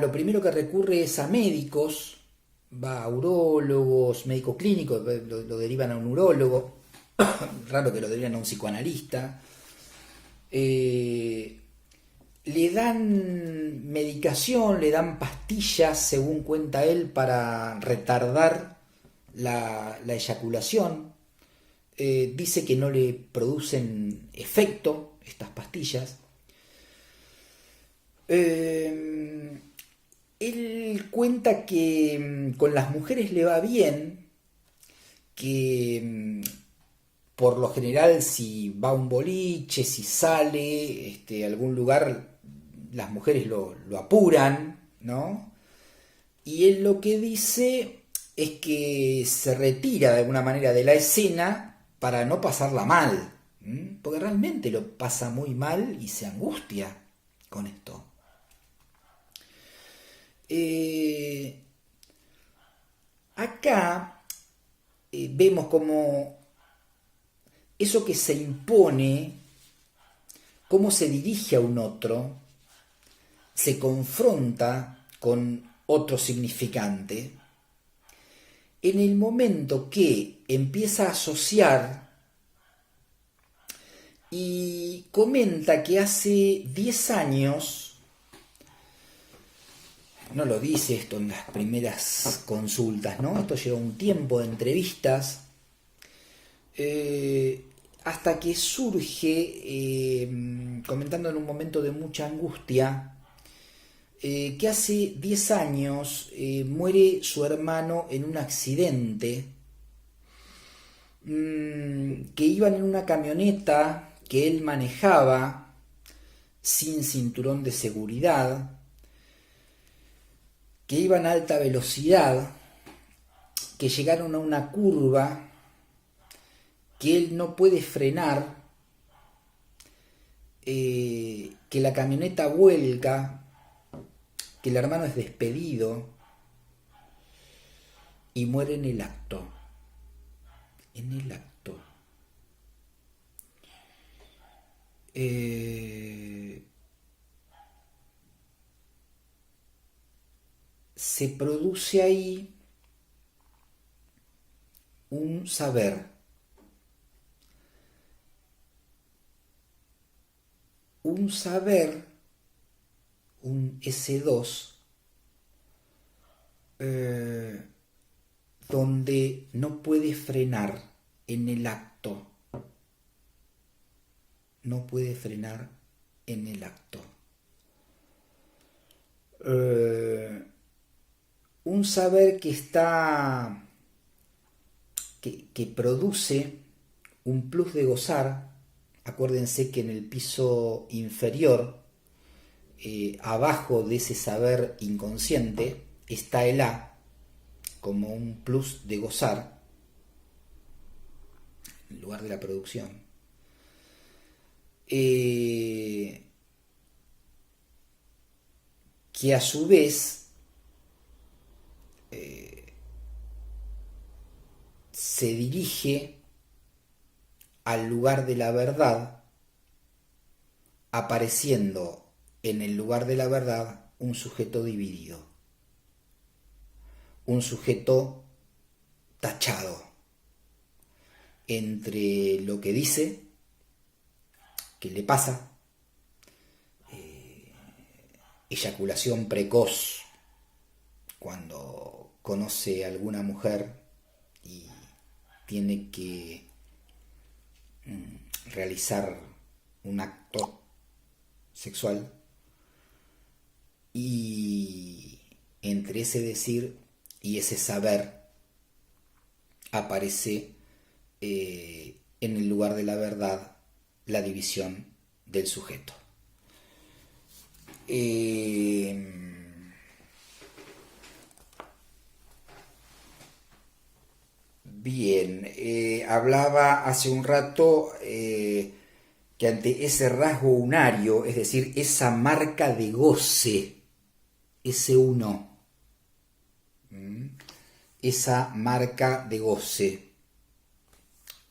lo primero que recurre es a médicos, va a urólogos, médico clínico, lo derivan a un urólogo, raro que lo derivan a un psicoanalista. Le dan medicación, le dan pastillas, según cuenta él, para retardar la eyaculación. Dice que no le producen efecto estas pastillas. Él cuenta que con las mujeres le va bien, que por lo general si va a un boliche, si sale a algún lugar, las mujeres lo apuran, ¿no? Y él lo que dice es que se retira de alguna manera de la escena para no pasarla mal, porque realmente lo pasa muy mal y se angustia con esto. Acá vemos como eso que se impone, cómo se dirige a un otro, se confronta con otro significante, en el momento que empieza a asociar y comenta que hace 10 años, no lo dice esto en las primeras consultas, ¿no? Esto lleva un tiempo de entrevistas, hasta que surge, comentando en un momento de mucha angustia, que hace 10 años muere su hermano en un accidente, que iban en una camioneta que él manejaba sin cinturón de seguridad, que iban a alta velocidad, que llegaron a una curva que él no puede frenar, que la camioneta vuelca el hermano es despedido y muere en el acto. En el acto. Se produce ahí un saber, un S2, donde no puede frenar en el acto. No puede frenar en el acto. Un saber que está, que produce un plus de gozar. Acuérdense que en el piso inferior, abajo de ese saber inconsciente, está el A como un plus de gozar en lugar de la producción. Que a su vez se dirige al lugar de la verdad, apareciendo en el lugar de la verdad un sujeto dividido, un sujeto tachado entre lo que dice, que le pasa, eyaculación precoz cuando conoce a alguna mujer y tiene que realizar un acto sexual, y entre ese decir y ese saber aparece en el lugar de la verdad la división del sujeto. Bien, hablaba hace un rato que ante ese rasgo unario, es decir, esa marca de goce, ese uno, esa marca de goce,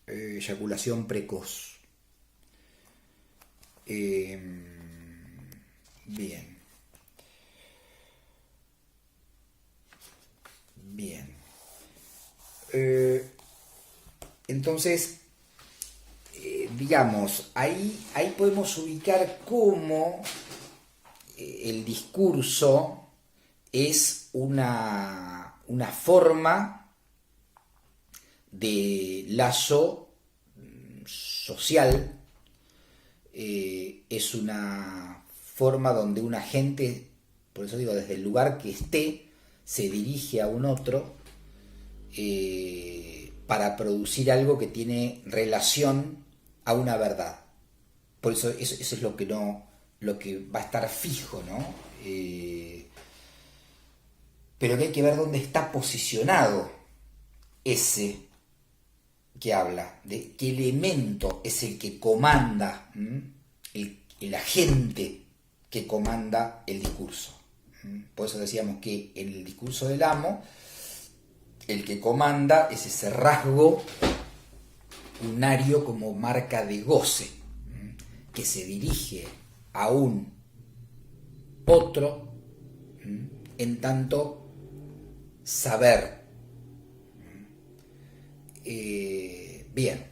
eyaculación precoz. Bien. Bien. Entonces, digamos, ahí podemos ubicar cómo el discurso es una forma de lazo social, es una forma donde una gente, por eso digo, desde el lugar que esté, se dirige a un otro para producir algo que tiene relación a una verdad. Por eso es lo que va a estar fijo, ¿no? Pero que hay que ver dónde está posicionado ese que habla, de qué elemento es el que comanda, el agente que comanda el discurso. Por eso decíamos que en el discurso del amo, el que comanda es ese rasgo unario como marca de goce, que se dirige a un otro en tanto saber. Bien.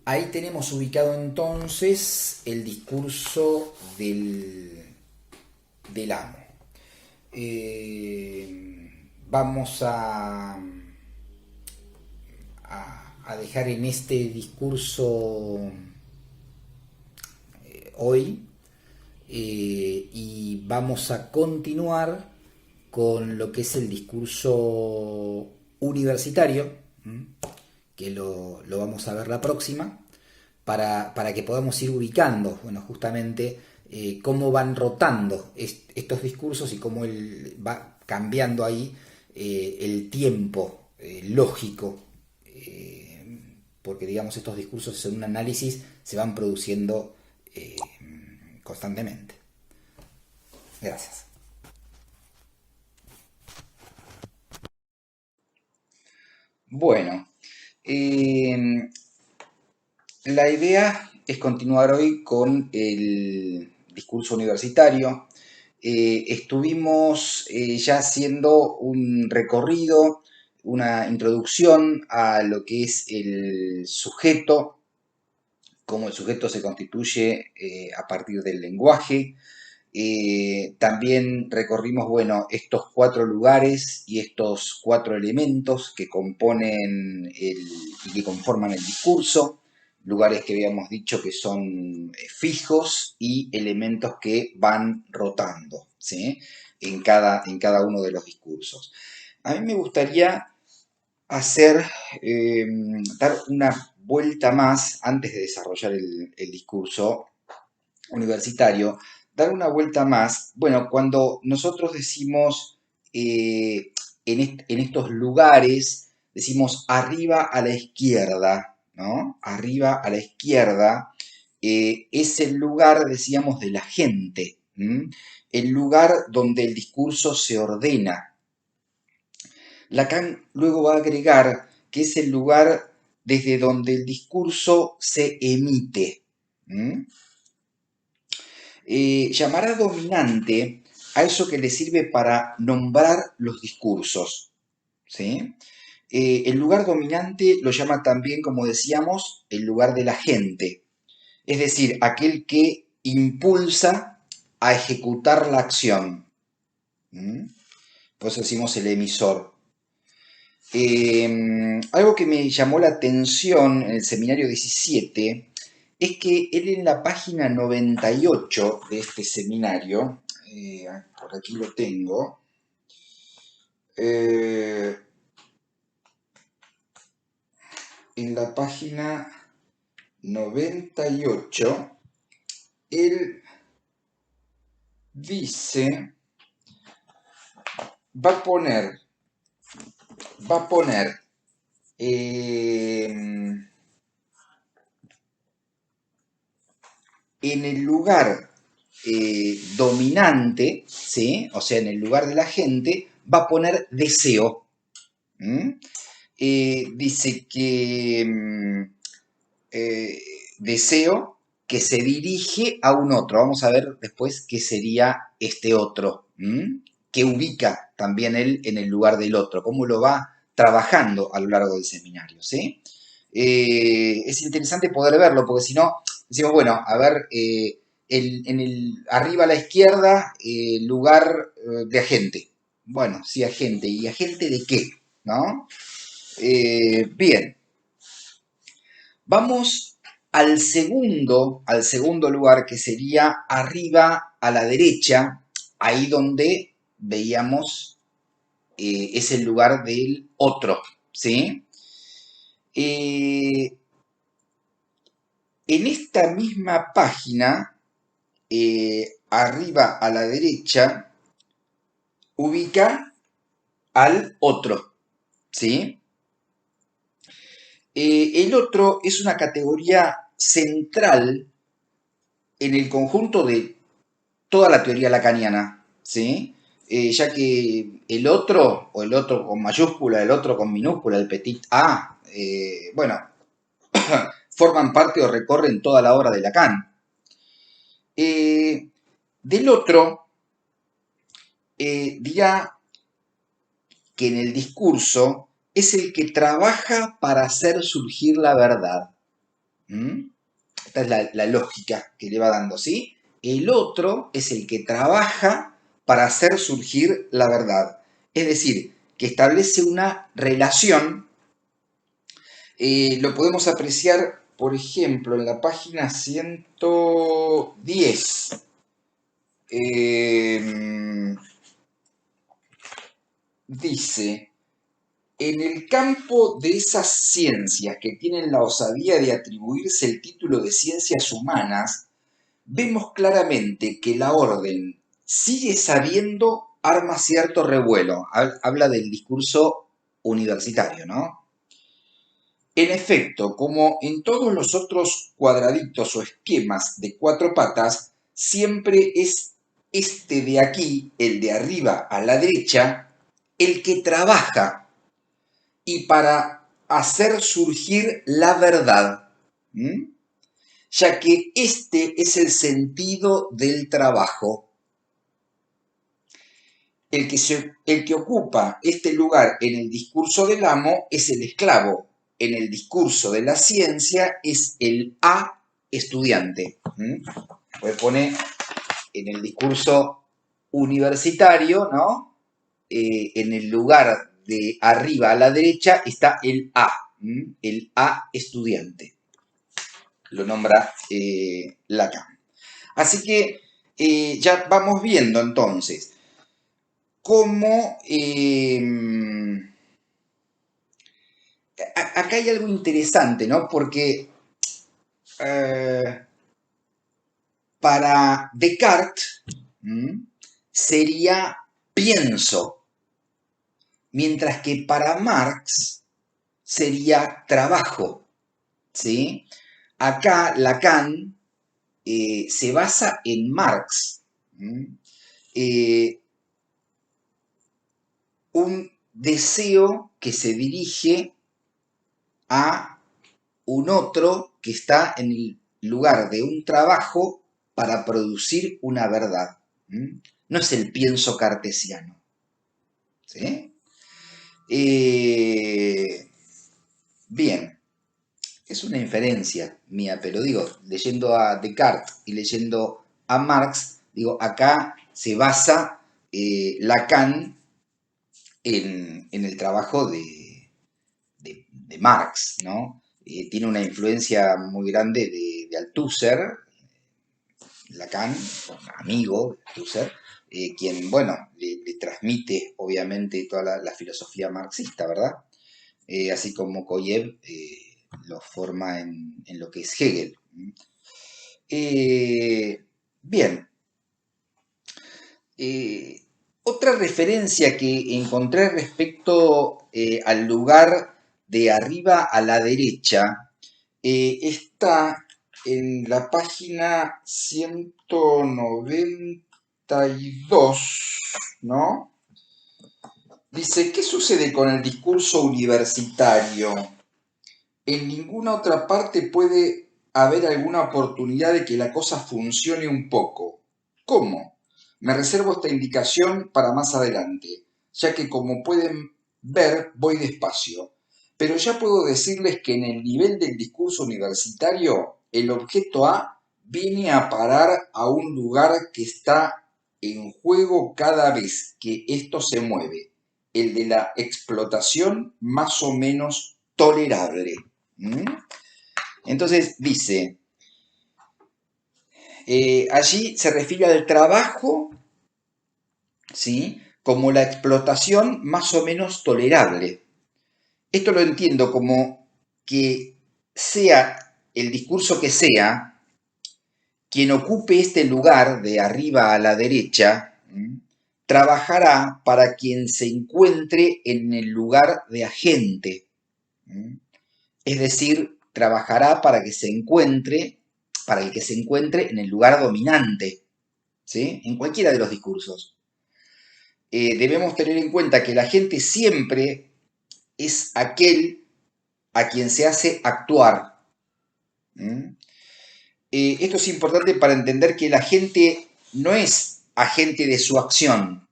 Ahí tenemos ubicado entonces el discurso del amo. Vamos a dejar en este discurso hoy y vamos a continuar con lo que es el discurso universitario, que lo vamos a ver la próxima, para que podamos ir ubicando, bueno, justamente cómo van rotando estos discursos y cómo él va cambiando ahí el tiempo lógico, porque digamos estos discursos en un análisis se van produciendo constantemente. Gracias. Bueno, eh, la idea es continuar hoy con el discurso universitario. Estuvimos ya haciendo un recorrido, una introducción a lo que es el sujeto, cómo el sujeto se constituye a partir del lenguaje. También recorrimos, bueno, estos cuatro lugares y estos cuatro elementos que componen y que conforman el discurso, lugares que habíamos dicho que son fijos y elementos que van rotando, ¿sí? En cada uno de los discursos. A mí me gustaría hacer, eh, dar una vuelta más antes de desarrollar el discurso universitario, dar una vuelta más. Bueno, cuando nosotros decimos en estos lugares, decimos arriba a la izquierda, ¿no? Arriba a la izquierda es el lugar, decíamos, de la gente, ¿m? El lugar donde el discurso se ordena. Lacan luego va a agregar que es el lugar desde donde el discurso se emite. ¿M? Llamará dominante a eso que le sirve para nombrar los discursos, ¿sí? El lugar dominante lo llama también, como decíamos, el lugar de la gente, es decir, aquel que impulsa a ejecutar la acción. ¿Mm? Por eso decimos el emisor. Algo que me llamó la atención en el seminario 17 es que él en la página 98 de este seminario, por aquí lo tengo, eh, en la página 98, él dice, va a poner, va a poner, eh, en el lugar dominante, ¿sí? O sea, en el lugar de la gente, va a poner deseo. ¿Mm? Dice que eh, deseo que se dirige a un otro. Vamos a ver después qué sería este otro. ¿Mm? Que ubica también él en el lugar del otro, cómo lo va trabajando a lo largo del seminario. ¿Sí? Es interesante poder verlo, porque si no, decimos, bueno, a ver, arriba a la izquierda, lugar de agente. Bueno, sí, agente. ¿Y agente de qué? ¿No? Bien, vamos al segundo lugar, que sería arriba a la derecha, ahí donde veíamos es el lugar del otro, ¿sí? Eh, en esta misma página, arriba a la derecha, ubica al otro, ¿sí? El otro es una categoría central en el conjunto de toda la teoría lacaniana, ¿sí? Ya que el otro, o el otro con mayúscula, el otro con minúscula, el petit a, bueno, forman parte o recorren toda la obra de Lacan. Del otro, dirá que en el discurso es el que trabaja para hacer surgir la verdad. ¿Mm? Esta es la lógica que le va dando, ¿sí? El otro es el que trabaja para hacer surgir la verdad. Es decir, que establece una relación. Lo podemos apreciar, por ejemplo, en la página 110. Dice, en el campo de esas ciencias que tienen la osadía de atribuirse el título de ciencias humanas, vemos claramente que la orden sigue sabiendo arma cierto revuelo. Habla del discurso universitario, ¿no? En efecto, como en todos los otros cuadraditos o esquemas de cuatro patas, siempre es este de aquí, el de arriba a la derecha, el que trabaja y para hacer surgir la verdad, ¿m? Ya que este es el sentido del trabajo. El que ocupa este lugar en el discurso del amo es el esclavo. En el discurso de la ciencia es el A estudiante. Pues pone en el discurso universitario, ¿no? En el lugar de arriba a la derecha está el A estudiante. Lo nombra Lacan. Así que ya vamos viendo entonces cómo acá hay algo interesante, ¿no? Porque para Descartes sería pienso, mientras que para Marx sería trabajo, ¿sí? Acá Lacan se basa en Marx, un deseo que se dirige a un otro que está en el lugar de un trabajo para producir una verdad. No es el pienso cartesiano. ¿Sí? Bien, es una inferencia mía, pero digo, leyendo a Descartes y leyendo a Marx, digo, acá se basa Lacan en el trabajo de Marx, ¿no? Tiene una influencia muy grande de Althusser, Lacan, amigo de Althusser, quien, bueno, le transmite obviamente toda la filosofía marxista, ¿verdad? Así como Koyev lo forma en lo que es Hegel. Bien, eh, otra referencia que encontré respecto al lugar de arriba a la derecha está en la página 192, ¿no? Dice, ¿qué sucede con el discurso universitario? En ninguna otra parte puede haber alguna oportunidad de que la cosa funcione un poco. ¿Cómo? Me reservo esta indicación para más adelante, ya que como pueden ver voy despacio. Pero ya puedo decirles que en el nivel del discurso universitario, el objeto A viene a parar a un lugar que está en juego cada vez que esto se mueve, el de la explotación más o menos tolerable. Entonces dice, allí se refiere al trabajo, ¿sí? Como la explotación más o menos tolerable. Esto lo entiendo como que sea el discurso que sea, quien ocupe este lugar de arriba a la derecha, trabajará para quien se encuentre en el lugar de agente. Es decir, trabajará para que se encuentre, para el que se encuentre en el lugar dominante, ¿sí? En cualquiera de los discursos. Debemos tener en cuenta que la gente siempre es aquel a quien se hace actuar. Esto es importante para entender que la gente no es agente de su acción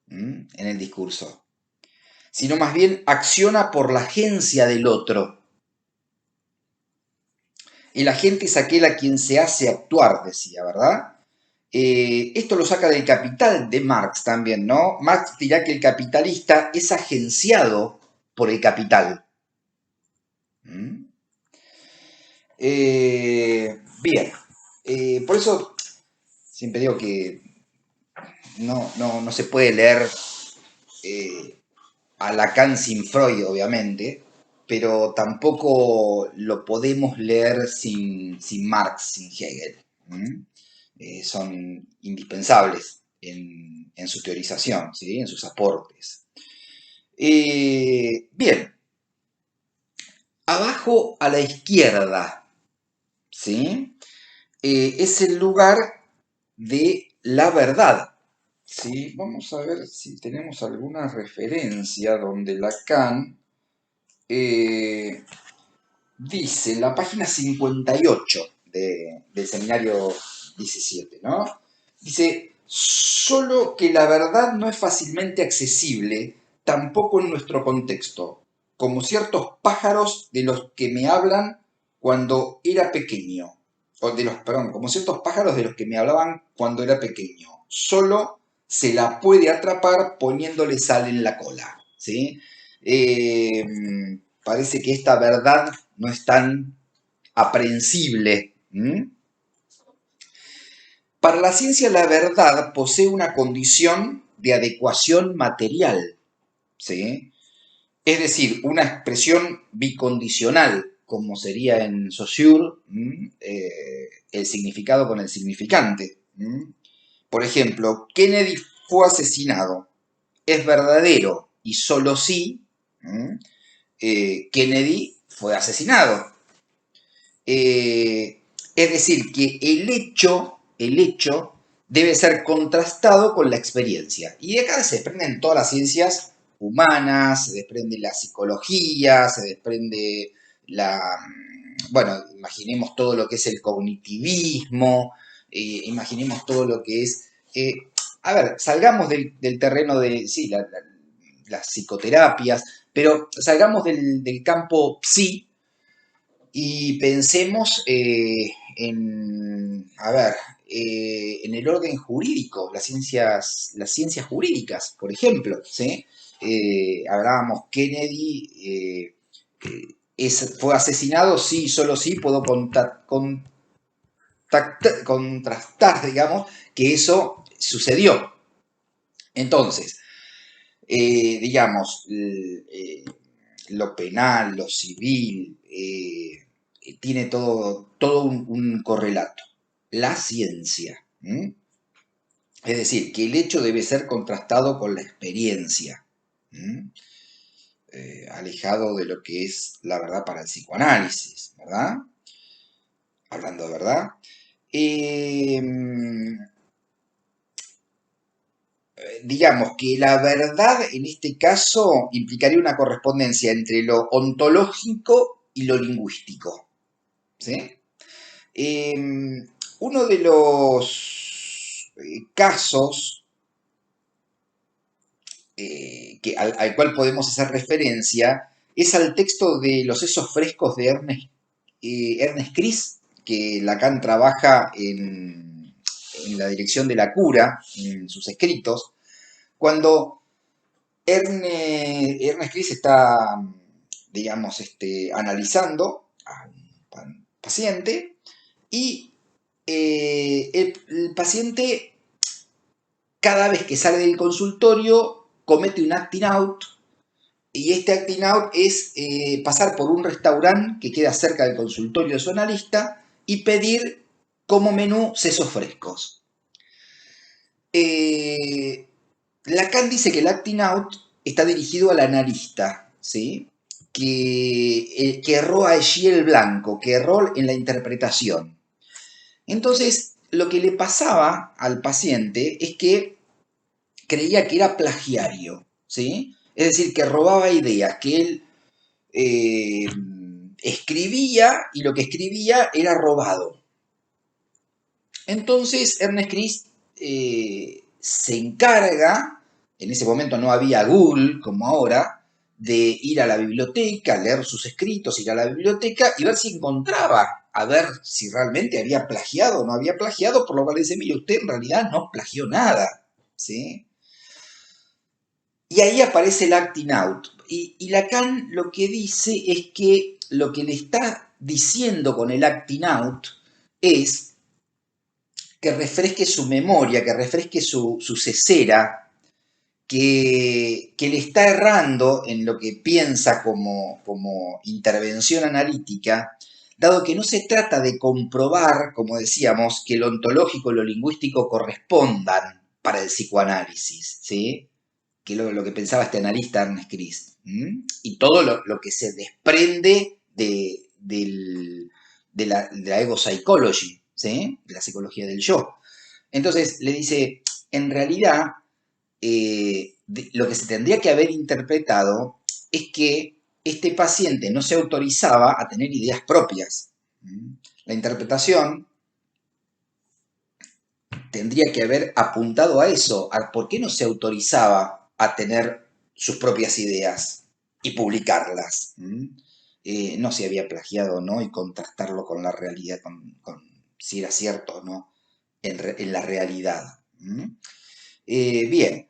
en el discurso, sino más bien acciona por la agencia del otro. El agente es aquel a quien se hace actuar, decía, ¿verdad? Esto lo saca del Capital de Marx también, ¿no? Marx dirá que el capitalista es agenciado por el capital. Bien, por eso siempre digo que no se puede leer a Lacan sin Freud, obviamente, pero tampoco lo podemos leer sin Marx, sin Hegel. Son indispensables en su teorización, ¿sí? En sus aportes. Bien, abajo a la izquierda, ¿sí? Es el lugar de la verdad. ¿Sí? Vamos a ver si tenemos alguna referencia donde Lacan dice en la página 58 del seminario 17, ¿no? Dice, solo que la verdad no es fácilmente accesible, tampoco en nuestro contexto, como ciertos pájaros de los que me hablan cuando era pequeño, perdón, como ciertos pájaros de los que me hablaban cuando era pequeño. Solo se la puede atrapar poniéndole sal en la cola, ¿sí? Eh, Parece que esta verdad no es tan aprehensible. Para la ciencia la verdad posee una condición de adecuación material, ¿sí? Es decir, una expresión bicondicional, como sería en Saussure, el significado con el significante. Por ejemplo, Kennedy fue asesinado. Es verdadero y solo si Kennedy fue asesinado. Es decir, que el hecho debe ser contrastado con la experiencia. Y de acá se desprenden todas las ciencias humanas, se desprende la psicología, se desprende la... Bueno, imaginemos todo lo que es el cognitivismo, imaginemos todo lo que es... a ver, salgamos del terreno de, sí, las psicoterapias, pero salgamos del campo psi y pensemos a ver, en el orden jurídico, las ciencias jurídicas, por ejemplo, ¿sí? Hablábamos Kennedy, fue asesinado, sí, solo sí, puedo contrastar, digamos, que eso sucedió. Entonces, digamos, lo penal, lo civil, tiene todo un correlato. La ciencia. Es decir, que el hecho debe ser contrastado con la experiencia. Alejado de lo que es la verdad para el psicoanálisis, ¿verdad? Hablando de verdad. Digamos que la verdad en este caso implicaría una correspondencia entre lo ontológico y lo lingüístico. ¿Sí? Eh, Uno de los casos al cual podemos hacer referencia es al texto de Los sesos frescos de Ernest Cris, que Lacan trabaja en la dirección de la cura, en sus escritos, cuando Ernest Cris está, digamos, analizando a un paciente y el paciente, cada vez que sale del consultorio, comete un acting out, y este acting out es pasar por un restaurante que queda cerca del consultorio de su analista y pedir como menú sesos frescos. Lacan dice que el acting out está dirigido al analista, ¿sí? Que erró allí el blanco, que erró en la interpretación. Entonces, lo que le pasaba al paciente es que creía que era plagiario, ¿sí? Es decir, que robaba ideas, que él eh, escribía y lo que escribía era robado. Entonces, Ernest Cris se encarga, en ese momento no había Google como ahora, de ir a la biblioteca, leer sus escritos, ir a la biblioteca y ver si encontraba, a ver si realmente había plagiado o no había plagiado, por lo cual dice, mire, usted en realidad no plagió nada, ¿sí? Y ahí aparece el acting out. Y Lacan lo que dice es que lo que le está diciendo con el acting out es que refresque su memoria, que refresque su cesera, que le está errando en lo que piensa como intervención analítica, dado que no se trata de comprobar, como decíamos, que lo ontológico y lo lingüístico correspondan para el psicoanálisis, ¿sí? Que lo que pensaba este analista Ernest Cris, y todo lo que se desprende de la ego psychology, ¿sí? De la psicología del yo. Entonces le dice, en realidad, lo que se tendría que haber interpretado es que este paciente no se autorizaba a tener ideas propias. La interpretación tendría que haber apuntado a eso, a por qué no se autorizaba a tener sus propias ideas y publicarlas. No si había plagiado o no y contrastarlo con la realidad, con si era cierto o no en la realidad. Bien,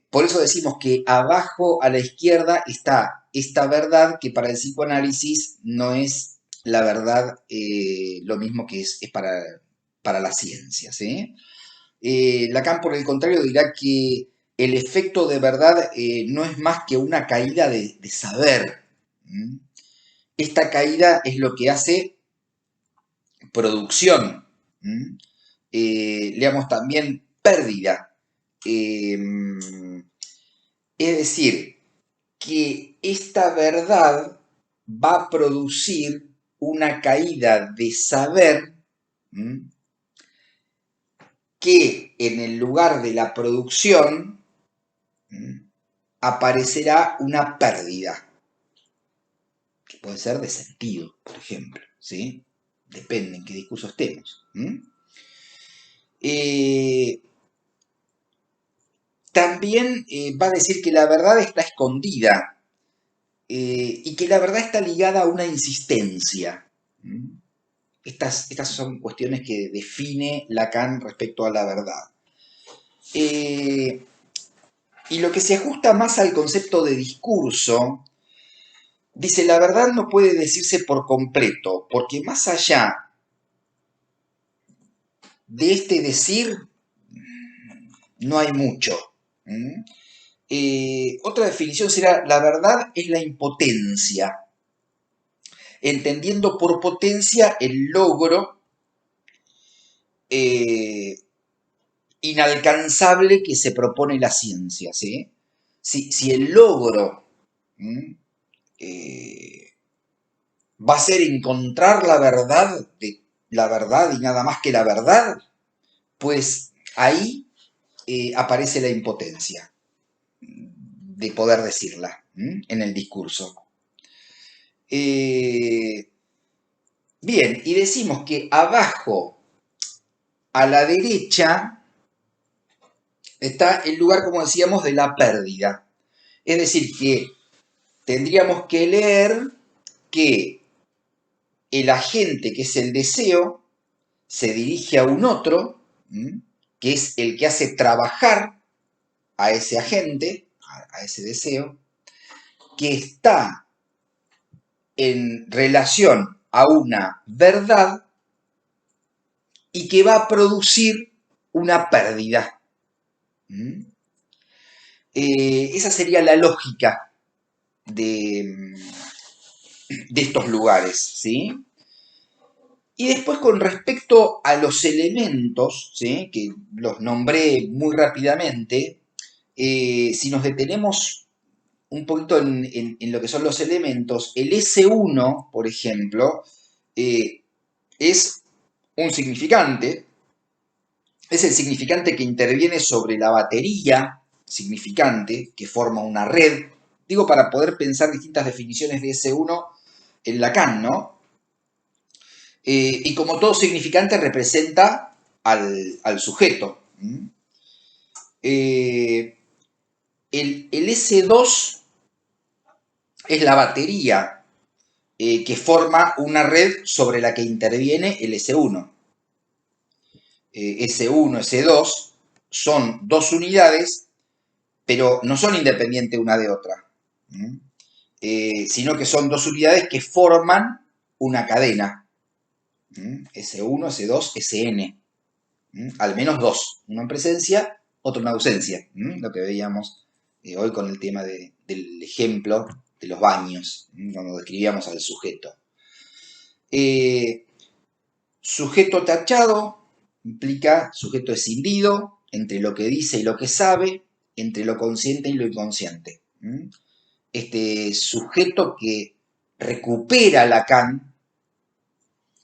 por eso decimos que abajo a la izquierda está esta verdad que para el psicoanálisis no es la verdad lo mismo que es para la ciencia. ¿Sí? Lacan, por el contrario, dirá que el efecto de verdad no es más que una caída de saber. Esta caída es lo que hace producción. Leamos también pérdida. Es decir, que esta verdad va a producir una caída de saber que en el lugar de la producción aparecerá una pérdida, que puede ser de sentido, por ejemplo, ¿sí? Depende en qué discurso estemos. También va a decir que la verdad está escondida y que la verdad está ligada a una insistencia. Estas son cuestiones que define Lacan respecto a la verdad. Y lo que se ajusta más al concepto de discurso, dice, la verdad no puede decirse por completo, porque más allá de este decir, no hay mucho. Otra definición será, la verdad es la impotencia, entendiendo por potencia el logro inalcanzable que se propone la ciencia. ¿Sí? Si el logro va a ser encontrar la verdad y nada más que la verdad, pues ahí aparece la impotencia de poder decirla en el discurso. Bien, y decimos que abajo a la derecha está el lugar, como decíamos, de la pérdida. Es decir, que tendríamos que leer que el agente, que es el deseo, se dirige a un otro, que es el que hace trabajar a ese agente, a ese deseo, que está en relación a una verdad y que va a producir una pérdida. Esa sería la lógica de estos lugares, ¿sí? Y después con respecto a los elementos, ¿sí? Que los nombré muy rápidamente, si nos detenemos un poquito en lo que son los elementos, el S1, por ejemplo, es un significante, es el significante que interviene sobre la batería significante que forma una red. Digo, para poder pensar distintas definiciones de S1 en Lacan, ¿no? Y como todo significante representa al sujeto. El S2 es la batería que forma una red sobre la que interviene el S1. S1, S2 son dos unidades, pero no son independientes una de otra, sino que son dos unidades que forman una cadena. S1, S2, Sn. Al menos dos, uno en presencia, otro en ausencia. Lo que veíamos hoy con el tema del ejemplo de los baños, cuando describíamos al sujeto. Sujeto tachado implica sujeto escindido entre lo que dice y lo que sabe, entre lo consciente y lo inconsciente. Este sujeto que recupera Lacan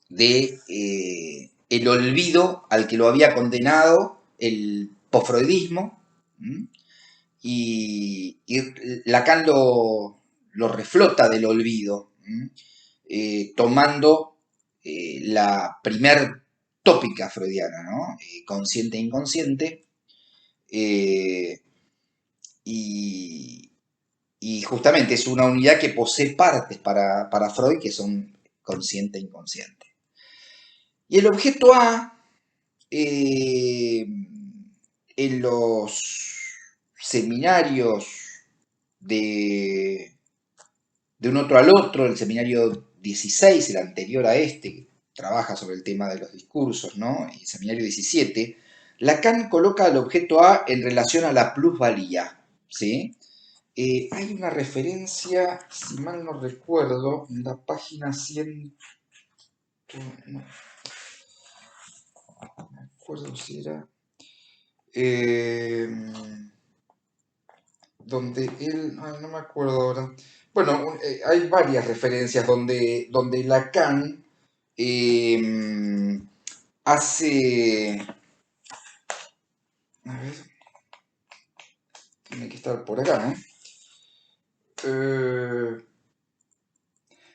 de el olvido al que lo había condenado el posfreudismo, y Lacan lo reflota del olvido, tomando la primer tópica freudiana, ¿no? Consciente e inconsciente, eh, y, y justamente es una unidad que posee partes para Freud que son consciente e inconsciente. Y el objeto A, en los seminarios de, de un otro al otro, el seminario 16, el anterior a este, que trabaja sobre el tema de los discursos, ¿no? Y el seminario 17, Lacan coloca al objeto A en relación a la plusvalía, ¿sí? Hay una referencia, si mal no recuerdo, en la página 100, no me acuerdo si era, eh, donde él, no me acuerdo ahora. Bueno, hay varias referencias donde Lacan hace, a ver, tiene que estar por acá, ¿eh?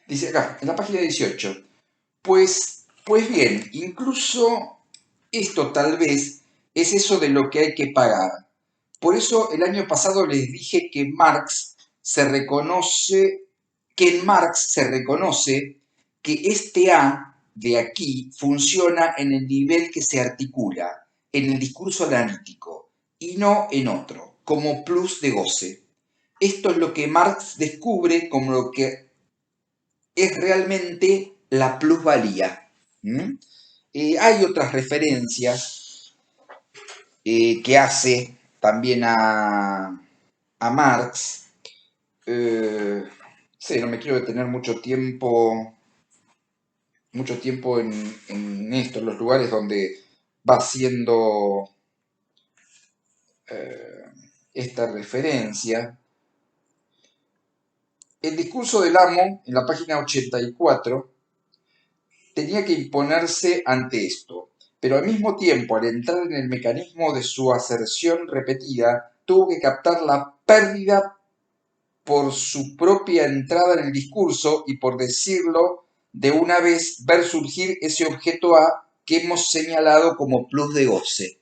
Dice acá, en la página 18, pues bien, incluso esto tal vez es eso de lo que hay que pagar. Por eso el año pasado les dije que en Marx se reconoce que este A de aquí funciona en el nivel que se articula, en el discurso analítico, y no en otro, como plus de goce. Esto es lo que Marx descubre como lo que es realmente la plusvalía. Hay otras referencias que hace también a Marx. Sí, no me quiero detener mucho tiempo en esto, en los lugares donde va haciendo eh, esta referencia. El discurso del amo, en la página 84, tenía que imponerse ante esto, pero al mismo tiempo, al entrar en el mecanismo de su aserción repetida, tuvo que captar la pérdida por su propia entrada en el discurso y, por decirlo de una vez, ver surgir ese objeto A que hemos señalado como plus de goce.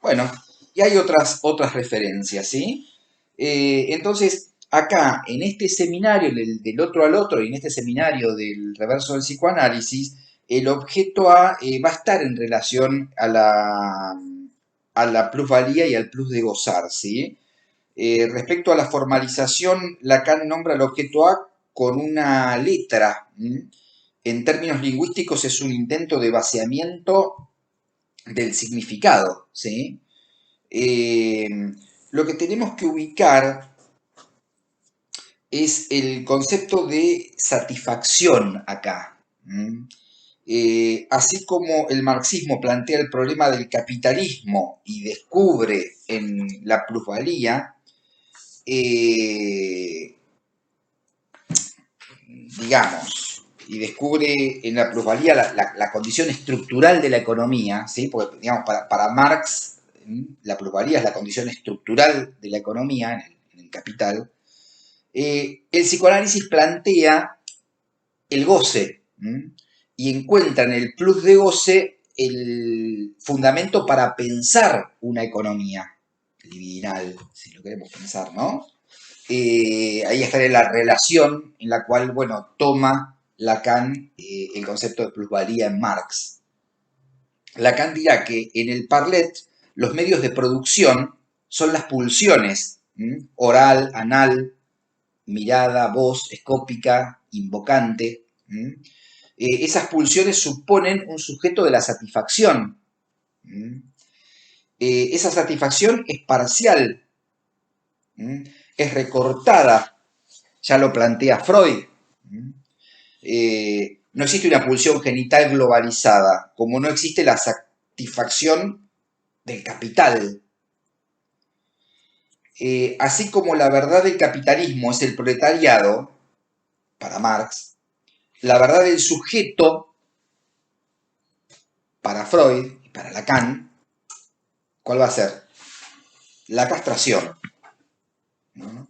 Bueno, y hay otras referencias, ¿sí? Entonces, acá, en este seminario del otro al otro y en este seminario del reverso del psicoanálisis, el objeto A va a estar en relación a la plusvalía y al plus de gozar, ¿sí? Respecto a la formalización, Lacan nombra el objeto A con una letra. En términos lingüísticos es un intento de vaciamiento del significado, ¿sí? Eh, lo que tenemos que ubicar es el concepto de satisfacción acá. Así como el marxismo plantea el problema del capitalismo y descubre en la plusvalía, digamos, y descubre en la plusvalía la condición estructural de la economía, ¿sí? Porque, digamos, para Marx, la plusvalía es la condición estructural de la economía en el capital. El psicoanálisis plantea el goce, y encuentra en el plus de goce el fundamento para pensar una economía libidinal, si lo queremos pensar, ¿no? Ahí estaría la relación en la cual, bueno, toma Lacan el concepto de plusvalía en Marx. Lacan dirá que en el Parlet los medios de producción son las pulsiones, oral, anal, mirada, voz, escópica, invocante. Esas pulsiones suponen un sujeto de la satisfacción. Esa satisfacción es parcial, es recortada, ya lo plantea Freud. No existe una pulsión genital globalizada, como no existe la satisfacción del capital. Así como la verdad del capitalismo es el proletariado, para Marx, la verdad del sujeto, para Freud y para Lacan, ¿cuál va a ser? La castración, ¿no?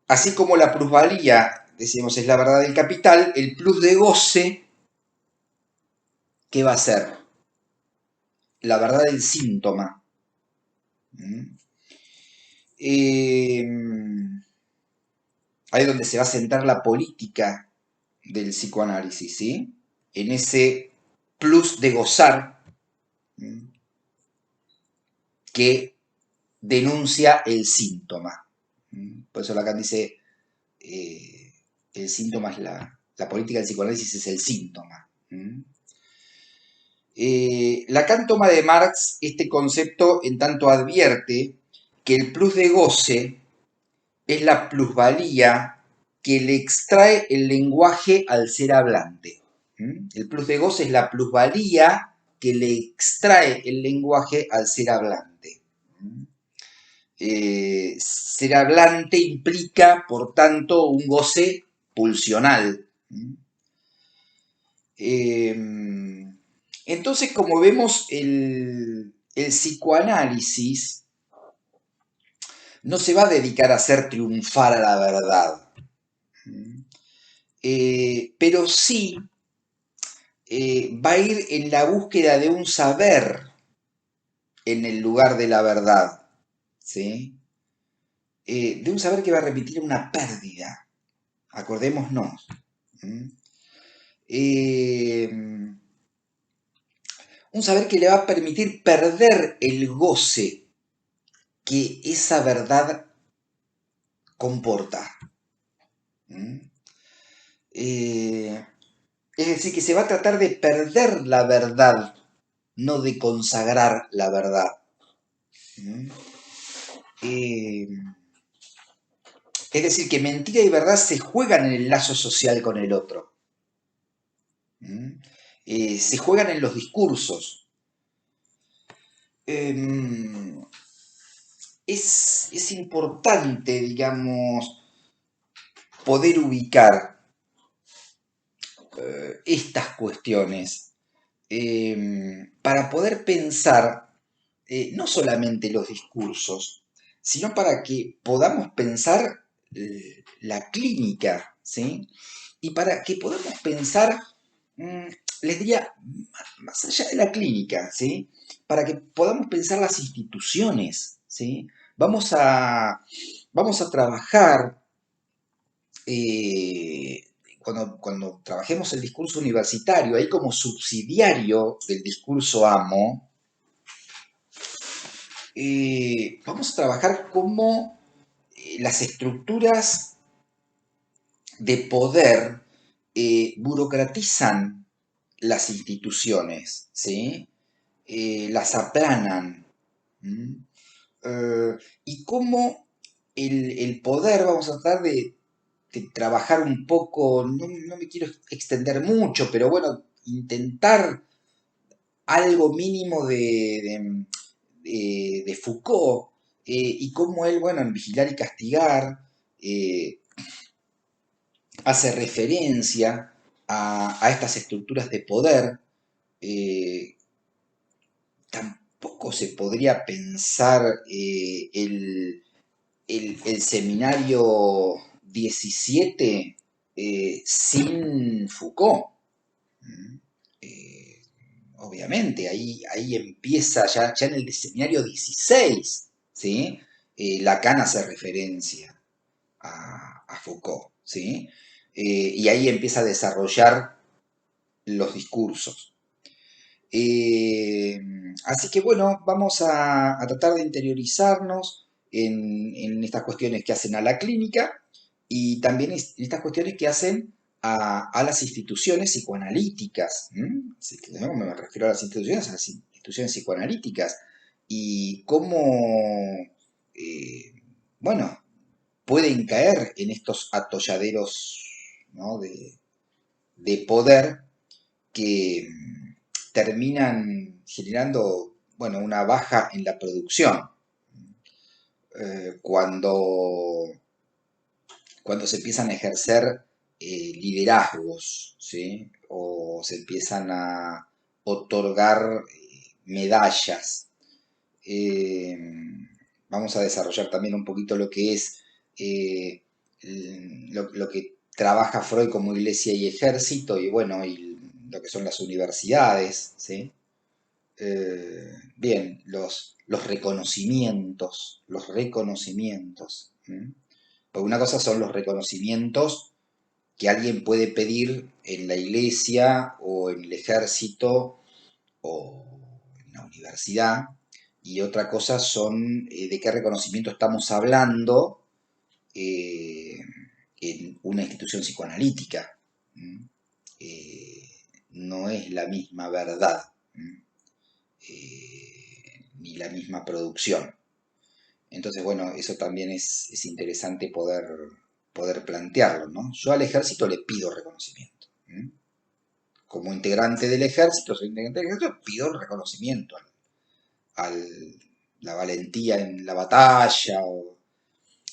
Así como la plusvalía, decimos, es la verdad del capital, el plus de goce, ¿qué va a ser? La verdad del síntoma. Eh, ahí es donde se va a centrar la política del psicoanálisis, ¿sí? En ese plus de gozar que denuncia el síntoma. Por eso Lacan dice, el síntoma es la política del psicoanálisis es el síntoma. Lacan toma de Marx este concepto en tanto advierte que el plus de goce es la plusvalía que le extrae el lenguaje al ser hablante. El plus de goce es la plusvalía que le extrae el lenguaje al ser hablante. Ser hablante implica, por tanto, un goce pulsional. Entonces, como vemos, el psicoanálisis no se va a dedicar a hacer triunfar a la verdad, pero sí va a ir en la búsqueda de un saber en el lugar de la verdad, ¿sí? De un saber que va a repetir una pérdida, acordémonos. Un saber que le va a permitir perder el goce que esa verdad comporta. Es decir, que se va a tratar de perder la verdad, no de consagrar la verdad. Es decir, que mentira y verdad se juegan en el lazo social con el otro. Se juegan en los discursos. Es importante, digamos, poder ubicar estas cuestiones para poder pensar no solamente los discursos, sino para que podamos pensar la clínica, ¿sí? Y para que podamos pensar, les diría, más allá de la clínica, ¿sí? Para que podamos pensar las instituciones, ¿sí? Vamos a trabajar, cuando trabajemos el discurso universitario, ahí como subsidiario del discurso amo, vamos a trabajar cómo las estructuras de poder burocratizan las instituciones, ¿sí? Las aplanan. Y cómo el poder, vamos a tratar de trabajar un poco, no me quiero extender mucho, pero bueno, intentar algo mínimo de Foucault, y cómo él, bueno, en Vigilar y Castigar, hace referencia a estas estructuras de poder. Tampoco se podría pensar el seminario 17 sin Foucault. Eh, Obviamente, ahí empieza ya en el seminario 16, ¿sí? Lacan hace referencia a Foucault, ¿sí? Y ahí empieza a desarrollar los discursos. Así que bueno, vamos a tratar de interiorizarnos en estas cuestiones que hacen a la clínica y también en estas cuestiones que hacen a las instituciones psicoanalíticas. Sí, ¿no? Me refiero a las instituciones psicoanalíticas y cómo, eh, bueno, pueden caer en estos atolladeros, ¿no? de poder que terminan generando, bueno, una baja en la producción. Cuando se empiezan a ejercer liderazgos, ¿sí? o se empiezan a otorgar medallas. Eh, Vamos a desarrollar también un poquito lo que es eh, lo que trabaja Freud como iglesia y ejército, y bueno, y lo que son las universidades, ¿sí? Bien, los reconocimientos, ¿m? Porque una cosa son los reconocimientos que alguien puede pedir en la iglesia o en el ejército o en la universidad, y otra cosa son de qué reconocimiento estamos hablando eh, en una institución psicoanalítica. ¿M? Eh, no es la misma verdad. ¿M? Ni la misma producción. Entonces, bueno, eso también es interesante poder plantearlo, ¿no? Yo al ejército le pido reconocimiento. ¿M? Como integrante del ejército, soy integrante del ejército, pido reconocimiento la valentía en la batalla o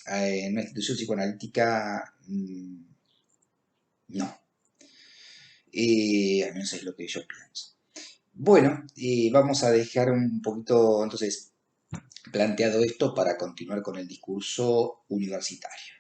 en una institución psicoanalítica, no. Al menos es lo que yo pienso. Bueno, vamos a dejar un poquito entonces planteado esto para continuar con el discurso universitario.